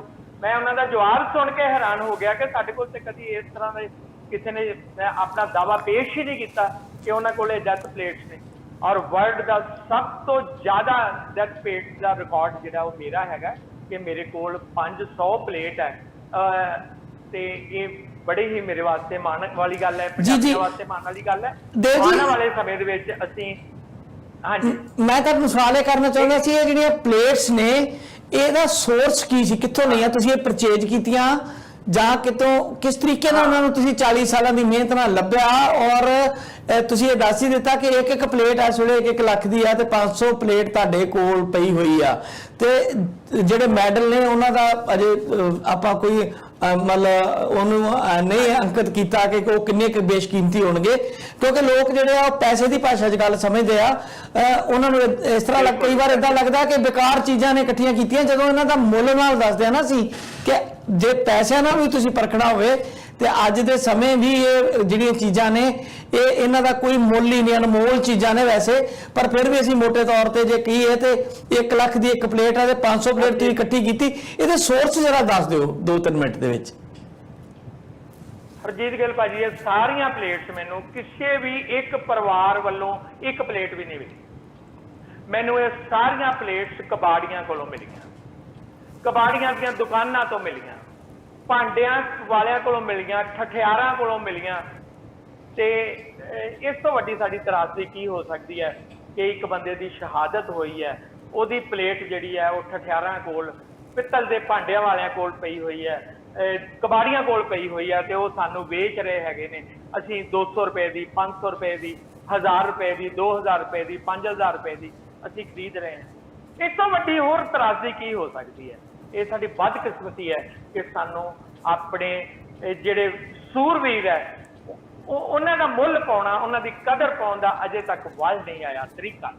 ਮੈਂ ਉਹਨਾਂ ਦਾ ਜਵਾਬ ਸੁਣ ਕੇ ਹੈਰਾਨ ਹੋ ਗਿਆ ਕਿ ਸਾਡੇ ਕੋਲ ਤੇ ਕਦੀ ਇਸ ਤਰ੍ਹਾਂ ਦੇ ਕਿਸੇ ਨੇ ਆਪਣਾ ਦਾਅਵਾ ਪੇਸ਼ ਹੀ ਨਹੀਂ ਕੀਤਾ ਕਿ ਉਹਨਾਂ ਕੋਲ ਡੈਥ ਪਲੇਟਸ ਨੇ। ਔਰ ਵਰਲਡ ਦਾ ਸਭ ਤੋਂ ਜ਼ਿਆਦਾ ਡੈਥ ਪਲੇਟ ਦਾ ਰਿਕਾਰਡ ਜਿਹੜਾ ਉਹ ਮੇਰਾ ਹੈਗਾ ਕਿ ਮੇਰੇ ਕੋਲ 500 ਪਲੇਟ ਹੈ। ਤੇ ਇਹ ਬੜੀ ਹੀ ਮੇਰੇ ਵਾਸਤੇ ਮਾਣ ਵਾਲੀ ਗੱਲ ਹੈ, ਪੰਜਾਬੀਆਂ ਵਾਸਤੇ ਮਾਣ ਵਾਲੀ ਗੱਲ ਹੈ। ਆਉਣ ਵਾਲੇ ਸਮੇਂ ਦੇ ਵਿੱਚ ਅਸੀਂ ਹਾਂਜੀ ਮੈਂ ਤੁਹਾਨੂੰ ਸਵਾਲ ਇਹ ਕਰਨਾ ਚਾਹੁੰਦਾ ਸੀ, ਇਹ ਜਿਹੜੀਆਂ ਪਲੇਟਸ ਨੇ ਇਹਦਾ ਸੋਰਸ ਕੀ ਸੀ, ਕਿੱਥੋਂ ਲਈਆਂ ਤੁਸੀਂ, ਇਹ ਪਰਚੇਜ ਕੀਤੀਆਂ ਜਾਂ ਕਿਤੋਂ ਕਿਸ ਤਰੀਕੇ ਨਾਲ ਉਹਨਾਂ ਨੂੰ ਤੁਸੀਂ 40 ਸਾਲਾਂ ਦੀ ਮਿਹਨਤ ਨਾਲ ਲੱਭਿਆ? ਔਰ ਤੁਸੀਂ ਇਹ ਦੱਸ ਹੀ ਦਿੱਤਾ ਕਿ ਇੱਕ ਇੱਕ ਪਲੇਟ ਇਸ ਵੇਲੇ 1 ਲੱਖ ਦੀ ਆ ਤੇ 500 ਪਲੇਟ ਤੁਹਾਡੇ ਕੋਲ ਪਈ ਹੋਈ ਆ, ਤੇ ਜਿਹੜੇ ਮੈਡਲ ਨੇ ਉਹਨਾਂ ਦਾ ਅਜੇ ਆਪਾਂ ਕੋਈ ਮਤਲਬ ਉਹਨੂੰ ਨਹੀਂ ਅੰਕਿਤ ਕੀਤਾ ਕਿ ਉਹ ਕਿੰਨੇ ਕੁ ਬੇਸ਼ਕੀਮਤੀ ਹੋਣਗੇ, ਕਿਉਂਕਿ ਲੋਕ ਜਿਹੜੇ ਆ ਉਹ ਪੈਸੇ ਦੀ ਭਾਸ਼ਾ 'ਚ ਗੱਲ ਸਮਝਦੇ ਆ। ਉਹਨਾਂ ਨੂੰ ਇਸ ਤਰ੍ਹਾਂ ਕਈ ਵਾਰ ਇਦਾਂ ਲੱਗਦਾ ਕਿ ਬੇਕਾਰ ਚੀਜ਼ਾਂ ਨੇ ਇਕੱਠੀਆਂ ਕੀਤੀਆਂ, ਜਦੋਂ ਇਹਨਾਂ ਦਾ ਮੁੱਲ ਨਾਲ ਦੱਸਦੇ ਆ ਨਾ ਅਸੀਂ ਕਿ ਜੇ ਪੈਸਿਆਂ ਨਾਲ ਵੀ ਤੁਸੀਂ ਪਰਖਣਾ ਹੋਵੇ ਤੇ ਅੱਜ ਦੇ ਸਮੇਂ ਵੀ ਇਹ ਜਿਹੜੀਆਂ ਚੀਜ਼ਾਂ ਨੇ ਇਹਨਾਂ ਦਾ ਕੋਈ ਮੁੱਲ ਹੀ ਨਹੀਂ, ਅਨਮੋਲ ਚੀਜ਼ਾਂ ਨੇ ਵੈਸੇ, ਪਰ ਫਿਰ ਵੀ ਅਸੀਂ ਮੋਟੇ ਤੌਰ ਤੇ ਜੇ ਕਹੀਏ ਤੇ 1 ਲੱਖ ਦੀ ਇੱਕ ਪਲੇਟ ਹੈ ਤੇ 500 ਪਲੇਟ ਤੁਸੀਂ ਇਕੱਠੀ ਕੀਤੀ, ਇਹਦੇ ਸੋਰਸ ਜਰਾ ਦੱਸ ਦਿਓ 2-3 ਮਿੰਟ ਦੇ ਵਿੱਚ। ਹਰਜੀਤ ਗਿੱਲ ਭਾਜੀ, ਇਹ ਸਾਰੀਆਂ ਪਲੇਟਸ ਮੈਨੂੰ ਕਿਸੇ ਵੀ ਇੱਕ ਪਰਿਵਾਰ ਵੱਲੋਂ ਇੱਕ ਪਲੇਟ ਵੀ ਨਹੀਂ ਮਿਲੀ। ਮੈਨੂੰ ਇਹ ਸਾਰੀਆਂ ਪਲੇਟਸ ਕਬਾੜੀਆਂ ਕੋਲੋਂ ਮਿਲੀਆਂ, ਕਬਾੜੀਆਂ ਦੀਆਂ ਦੁਕਾਨਾਂ ਤੋਂ ਮਿਲੀਆਂ, ਭਾਂਡਿਆਂ ਵਾਲਿਆਂ ਕੋਲੋਂ ਮਿਲੀਆਂ, ਠਠਿਆਰਾਂ ਕੋਲੋਂ ਮਿਲੀਆਂ। ਤੇ ਇਸ ਤੋਂ ਵੱਡੀ ਸਾਡੀ ਤਰਾਸਦੀ ਕੀ ਹੋ ਸਕਦੀ ਹੈ ਕਿ ਇੱਕ ਬੰਦੇ ਦੀ ਸ਼ਹਾਦਤ ਹੋਈ ਹੈ, ਉਹਦੀ ਪਲੇਟ ਜਿਹੜੀ ਹੈ ਉਹ ਠਠਿਆਰਾਂ ਕੋਲ, ਪਿੱਤਲ ਦੇ ਭਾਂਡਿਆਂ ਵਾਲਿਆਂ ਕੋਲ ਪਈ ਹੋਈ ਹੈ, ਕਬਾੜੀਆਂ ਕੋਲ ਪਈ ਹੋਈ ਹੈ, ਤੇ ਉਹ ਸਾਨੂੰ ਵੇਚ ਰਹੇ ਹੈਗੇ ਨੇ। ਅਸੀਂ 200 ਰੁਪਏ ਦੀ, 500 ਰੁਪਏ ਦੀ, 1000 ਰੁਪਏ ਦੀ, 2000 ਰੁਪਏ ਦੀ, 5000 ਰੁਪਏ ਦੀ ਅਸੀਂ ਖਰੀਦ ਰਹੇ ਹਾਂ। ਇਸ ਤੋਂ ਵੱਡੀ ਹੋਰ ਤਰਾਸਦੀ ਕੀ ਹੋ ਸਕਦੀ ਹੈ? ਇਹ ਸਾਡੀ ਬਦਕਿਸਮਤੀ ਹੈ ਕਿ ਸਾਨੂੰ ਆਪਣੇ ਜਿਹੜੇ ਸੂਰਵੀਰ ਹੈ ਉਹਨਾਂ ਦਾ ਮੁੱਲ ਪਾਉਣਾ, ਉਹਨਾਂ ਦੀ ਕਦਰ ਪਾਉਣ ਦਾ ਅਜੇ ਤੱਕ ਵਾਜ ਨਹੀਂ ਆਇਆ ਤਰੀਕਾ।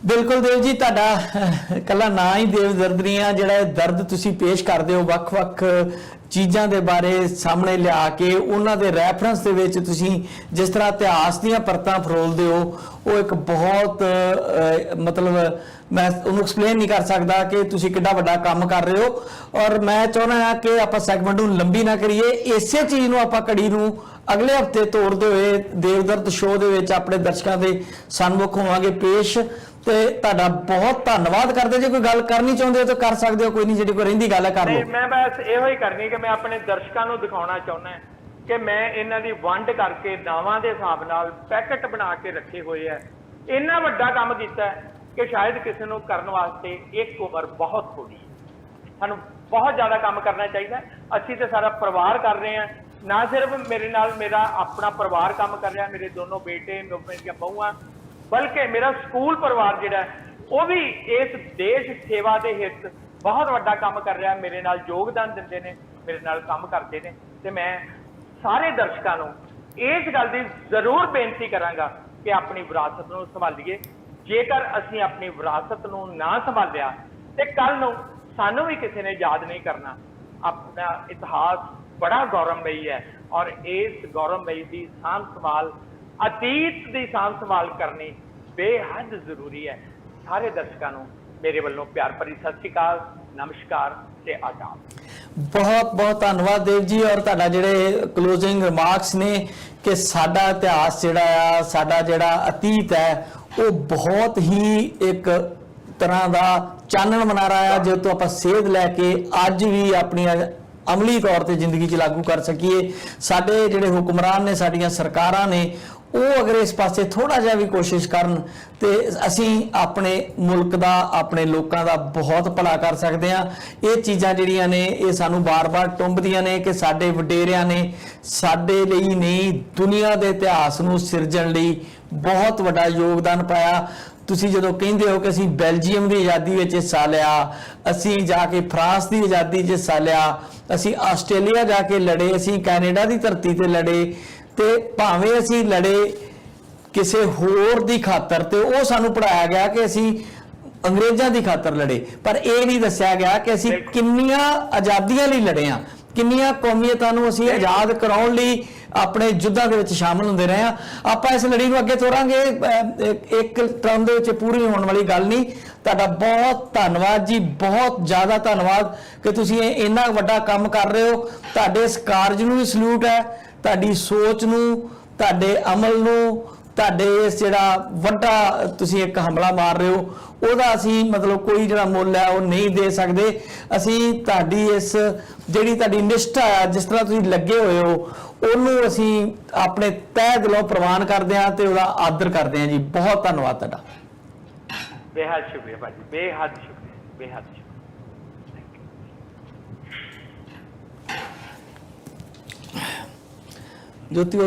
ਬਿਲਕੁਲ ਦੇਵ ਜੀ, ਤੁਹਾਡਾ ਕੱਲਾ ਨਾਂ ਹੀ ਦੇਵ ਦਰਦ ਨਹੀਂ ਆ, ਜਿਹੜਾ ਦਰਦ ਤੁਸੀਂ ਪੇਸ਼ ਕਰਦੇ ਹੋ ਵੱਖ-ਵੱਖ ਚੀਜ਼ਾਂ ਦੇ ਬਾਰੇ ਸਾਹਮਣੇ ਲਿਆ ਕੇ ਉਹਨਾਂ ਦੇ ਰੈਫਰੈਂਸ ਦੇ ਵਿੱਚ ਤੁਸੀਂ ਜਿਸ ਤਰ੍ਹਾਂ ਇਤਿਹਾਸ ਦੀਆਂ ਪਰਤਾਂ ਫਰੋਲਦੇ ਹੋ, ਉਹ ਇੱਕ ਬਹੁਤ ਮਤਲਬ ਮੈਂ ਉਹਨੂੰ ਐਕਸਪਲੇਨ ਨਹੀਂ ਕਰ ਸਕਦਾ ਕਿ ਤੁਸੀਂ ਕਿੰਨਾ ਵੱਡਾ ਕੰਮ ਕਰ ਰਹੇ ਹੋ। ਔਰ ਮੈਂ ਚਾਹੁੰਦਾ ਹਾਂ ਕਿ ਆਪਾਂ ਸੈਗਮੈਂਟ ਨੂੰ ਲੰਬੀ ਨਾ ਕਰੀਏ, ਇਸੇ ਚੀਜ਼ ਨੂੰ ਆਪਾਂ ਕੜੀ ਨੂੰ ਅਗਲੇ ਹਫਤੇ ਤੋੜਦੇ ਹੋਏ ਦੇਵਦਰਦ ਸ਼ੋਅ ਦੇ ਵਿੱਚ ਆਪਣੇ ਦਰਸ਼ਕਾਂ ਦੇ ਸਨਮੁਖ ਹੋਵਾਂਗੇ ਪੇਸ਼। ਤੇ ਤੁਹਾਡਾ ਬਹੁਤ ਧੰਨਵਾਦ ਕਰਦੇ। ਜੇ ਕੋਈ ਗੱਲ ਕਰਨੀ ਚਾਹੁੰਦੇ ਹੋ ਤਾਂ ਕਰ ਸਕਦੇ ਹੋ, ਕੋਈ ਨਹੀਂ, ਜਿਹੜੀ ਕੋਈ ਰਹਿੰਦੀ ਗੱਲ ਹੈ ਕਰ ਲਓ। ਮੈਂ ਬਸ ਇਹੋ ਹੀ ਕਰਨੀ ਕਿ ਮੈਂ ਆਪਣੇ ਦਰਸ਼ਕਾਂ ਨੂੰ ਦਿਖਾਉਣਾ ਚਾਹੁੰਦਾ ਕਿ ਮੈਂ ਇਹਨਾਂ ਦੀ ਵੰਡ ਕਰਕੇ ਨਾਵਾਂ ਦੇ ਹਿਸਾਬ ਨਾਲ ਪੈਕੇਟ ਬਣਾ ਕੇ ਰੱਖੇ ਹੋਏ ਆ। ਇੰਨਾ ਵੱਡਾ ਕੰਮ ਕੀਤਾ ਕਿ ਸ਼ਾਇਦ ਕਿਸੇ ਨੂੰ ਕਰਨ ਵਾਸਤੇ ਇੱਕ ਉਮਰ ਬਹੁਤ ਥੋੜੀ ਹੈ। ਸਾਨੂੰ ਬਹੁਤ ਜ਼ਿਆਦਾ ਕੰਮ ਕਰਨਾ ਚਾਹੀਦਾ। ਅਸੀਂ ਤੇ ਸਾਰਾ ਪਰਿਵਾਰ ਕਰ ਰਹੇ ਹਾਂ, ਨਾ ਸਿਰਫ ਮੇਰੇ ਨਾਲ ਮੇਰਾ ਆਪਣਾ ਪਰਿਵਾਰ ਕੰਮ ਕਰ ਰਿਹਾ, ਮੇਰੇ ਦੋਨੋਂ ਬੇਟੇ, ਮੇਰੀਆਂ ਬਹੂਆਂ, ਬਲਕਿ ਮੇਰਾ ਸਕੂਲ ਪਰਿਵਾਰ ਜਿਹੜਾ ਉਹ ਵੀ ਇਸ ਦੇਸ਼ ਸੇਵਾ ਦੇ ਹਿੱਤ ਬਹੁਤ ਵੱਡਾ ਕੰਮ ਕਰ ਰਿਹਾ, ਮੇਰੇ ਨਾਲ ਯੋਗਦਾਨ ਦਿੰਦੇ ਨੇ, ਮੇਰੇ ਨਾਲ ਕੰਮ ਕਰਦੇ ਨੇ। ਤੇ ਮੈਂ ਸਾਰੇ ਦਰਸ਼ਕਾਂ ਨੂੰ ਇਸ ਗੱਲ ਦੀ ਜ਼ਰੂਰ ਬੇਨਤੀ ਕਰਾਂਗਾ ਕਿ ਆਪਣੀ ਵਿਰਾਸਤ ਨੂੰ ਸੰਭਾਲੀਏ। ਜੇਕਰ ਅਸੀਂ ਆਪਣੀ ਵਿਰਾਸਤ ਨੂੰ ਨਾ ਸੰਭਾਲਿਆ ਤੇ ਕੱਲ ਨੂੰ ਸਾਨੂੰ ਵੀ ਕਿਸੇ ਨੇ ਯਾਦ ਨਹੀਂ ਕਰਨਾ। ਆਪਣਾ ਇਤਿਹਾਸ ਬੜਾ ਗੌਰਵਮਈ ਹੈ ਔਰ ਇਸ ਗੌਰਵਮਈ ਦੀ ਸਾਂਭ ਸੰਭਾਲ, ਅਤੀਤ ਦੀ ਸਾਂਭ ਸੰਭਾਲ ਕਰਨੀ ਬੇਹੱਦ ਜ਼ਰੂਰੀ ਹੈ। ਸਾਰੇ ਦਰਸ਼ਕਾਂ ਨੂੰ ਮੇਰੇ ਵੱਲੋਂ ਪਿਆਰ ਭਰੀ ਸਤਿ ਸ਼੍ਰੀ ਅਕਾਲ, ਨਮਸਕਾਰ ਤੇ ਆਦਾਬ। ਬਹੁਤ ਬਹੁਤ ਧੰਨਵਾਦ ਦੇਵ ਜੀ। ਔਰ ਤੁਹਾਡਾ ਜਿਹੜੇ ਕਲੋਜ਼ਿੰਗ ਰਿਮਾਰਕਸ ਨੇ ਕਿ ਸਾਡਾ ਇਤਿਹਾਸ ਜਿਹੜਾ ਆ, ਸਾਡਾ ਜਿਹੜਾ ਅਤੀਤ ਹੈ, ਉਹ ਬਹੁਤ ਹੀ ਇੱਕ ਤਰ੍ਹਾਂ ਦਾ ਚਾਨਣ ਮਨਾਰਾ ਆ ਜੋ ਤੋਂ ਆਪਾਂ ਸੇਧ ਲੈ ਕੇ ਅੱਜ ਵੀ ਆਪਣੀ ਅਮਲੀ ਤੌਰ ਤੇ ਜ਼ਿੰਦਗੀ 'ਚ ਲਾਗੂ ਕਰ ਸਕੀਏ। ਸਾਡੇ ਜਿਹੜੇ ਹੁਕਮਰਾਨ ਨੇ, ਸਾਡੀਆਂ ਸਰਕਾਰਾਂ ਨੇ, ਉਹ ਅਗਰ ਇਸ ਪਾਸੇ ਥੋੜਾ ਜਿਹਾ ਵੀ ਕੋਸ਼ਿਸ਼ ਕਰਨ ਤੇ ਅਸੀਂ ਆਪਣੇ ਮੁਲਕ ਦਾ, ਆਪਣੇ ਲੋਕਾਂ ਦਾ ਬਹੁਤ ਭਲਾ ਕਰ ਸਕਦੇ ਹਾਂ। ਇਹ ਚੀਜ਼ਾਂ ਜਿਹੜੀਆਂ ਨੇ ਇਹ ਸਾਨੂੰ ਬਾਰ-ਬਾਰ ਟੁੰਬਦੀਆਂ ਨੇ ਕਿ ਸਾਡੇ ਵਡੇਰਿਆਂ ਨੇ ਸਾਡੇ ਲਈ ਨਹੀਂ, ਦੁਨੀਆ ਦੇ ਇਤਿਹਾਸ ਨੂੰ ਸਿਰਜਣ ਲਈ ਬਹੁਤ ਵੱਡਾ ਯੋਗਦਾਨ ਪਾਇਆ। ਤੁਸੀਂ ਜਦੋਂ ਕਹਿੰਦੇ ਹੋ ਕਿ ਅਸੀਂ ਬੈਲਜੀਅਮ ਦੀ ਆਜ਼ਾਦੀ ਵਿੱਚ ਹਿੱਸਾ ਲਿਆ, ਅਸੀਂ ਜਾ ਕੇ ਫਰਾਂਸ ਦੀ ਆਜ਼ਾਦੀ 'ਚ ਹਿੱਸਾ ਲਿਆ, ਅਸੀਂ ਆਸਟ੍ਰੇਲੀਆ ਜਾ ਕੇ ਲੜੇ, ਅਸੀਂ ਕੈਨੇਡਾ ਦੀ ਧਰਤੀ ਤੇ ਲੜੇ, ਤੇ ਭਾਵੇਂ ਅਸੀਂ ਲੜੇ ਕਿਸੇ ਹੋਰ ਦੀ ਖਾਤਰ ਤੇ ਉਹ ਸਾਨੂੰ ਪੜਾਇਆ ਗਿਆ ਕਿ ਅਸੀਂ ਅੰਗਰੇਜ਼ਾਂ ਦੀ ਖਾਤਰ ਲੜੇ, ਪਰ ਇਹ ਨਹੀਂ ਦੱਸਿਆ ਗਿਆ ਕਿ ਅਸੀਂ ਕਿੰਨੀਆਂ ਆਜ਼ਾਦੀਆਂ ਲਈ ਲੜੇ ਹਾਂ, ਕਿੰਨੀਆਂ ਕੌਮੀਅਤਾਂ ਨੂੰ ਅਸੀਂ ਆਜ਼ਾਦ ਕਰਾਉਣ ਲਈ ਆਪਣੇ ਯੁੱਧਾਂ ਦੇ ਵਿੱਚ ਸ਼ਾਮਲ ਹੁੰਦੇ ਰਹੇ ਹਾਂ। ਆਪਾਂ ਇਸ ਲੜੀ ਨੂੰ ਅੱਗੇ ਤੋਰਾਂਗੇ, ਇੱਕ ਟਰਮ ਦੇ ਵਿੱਚ ਪੂਰੀ ਹੋਣ ਵਾਲੀ ਗੱਲ ਨਹੀਂ। ਤੁਹਾਡਾ ਬਹੁਤ ਧੰਨਵਾਦ ਜੀ, ਬਹੁਤ ਜ਼ਿਆਦਾ ਧੰਨਵਾਦ ਕਿ ਤੁਸੀਂ ਇੰਨਾ ਵੱਡਾ ਕੰਮ ਕਰ ਰਹੇ ਹੋ। ਤੁਹਾਡੇ ਇਸ ਕਾਰਜ ਨੂੰ ਵੀ ਸਲੂਟ ਹੈ, ਤੁਹਾਡੀ ਸੋਚ ਨੂੰ, ਤੁਹਾਡੇ ਅਮਲ ਨੂੰ, ਤੁਹਾਡੇ ਇਸ ਜਿਹੜਾ ਵੱਡਾ ਤੁਸੀਂ ਇੱਕ ਹਮਲਾ ਮਾਰ ਰਹੇ ਹੋ ਉਹਦਾ ਅਸੀਂ ਮਤਲਬ ਕੋਈ ਜਿਹੜਾ ਮੁੱਲ ਹੈ ਉਹ ਨਹੀਂ ਦੇ ਸਕਦੇ। ਅਸੀਂ ਤੁਹਾਡੀ ਇਸ ਜਿਹੜੀ ਤੁਹਾਡੀ ਨਿਸ਼ਠਾ ਹੈ, ਜਿਸ ਤਰ੍ਹਾਂ ਤੁਸੀਂ ਲੱਗੇ ਹੋਏ ਹੋ, ਉਹਨੂੰ ਅਸੀਂ ਆਪਣੇ ਤਹਿ ਦਿਲੋਂ ਪ੍ਰਵਾਨ ਕਰਦੇ ਹਾਂ ਤੇ ਉਹਦਾ ਆਦਰ ਕਰਦੇ ਹਾਂ ਜੀ। ਬਹੁਤ ਧੰਨਵਾਦ ਤੁਹਾਡਾ। ਬੇਹੱਦ ਸ਼ੁਕਰੀਆ ਭਾਜੀ, ਬੇਹੱਦ ਸ਼ੁਕਰੀਆ, ਬੇਹੱਦ ਸ਼ੁਕਰੀਆ। ਜੋਤੀ ਉਹਦਾ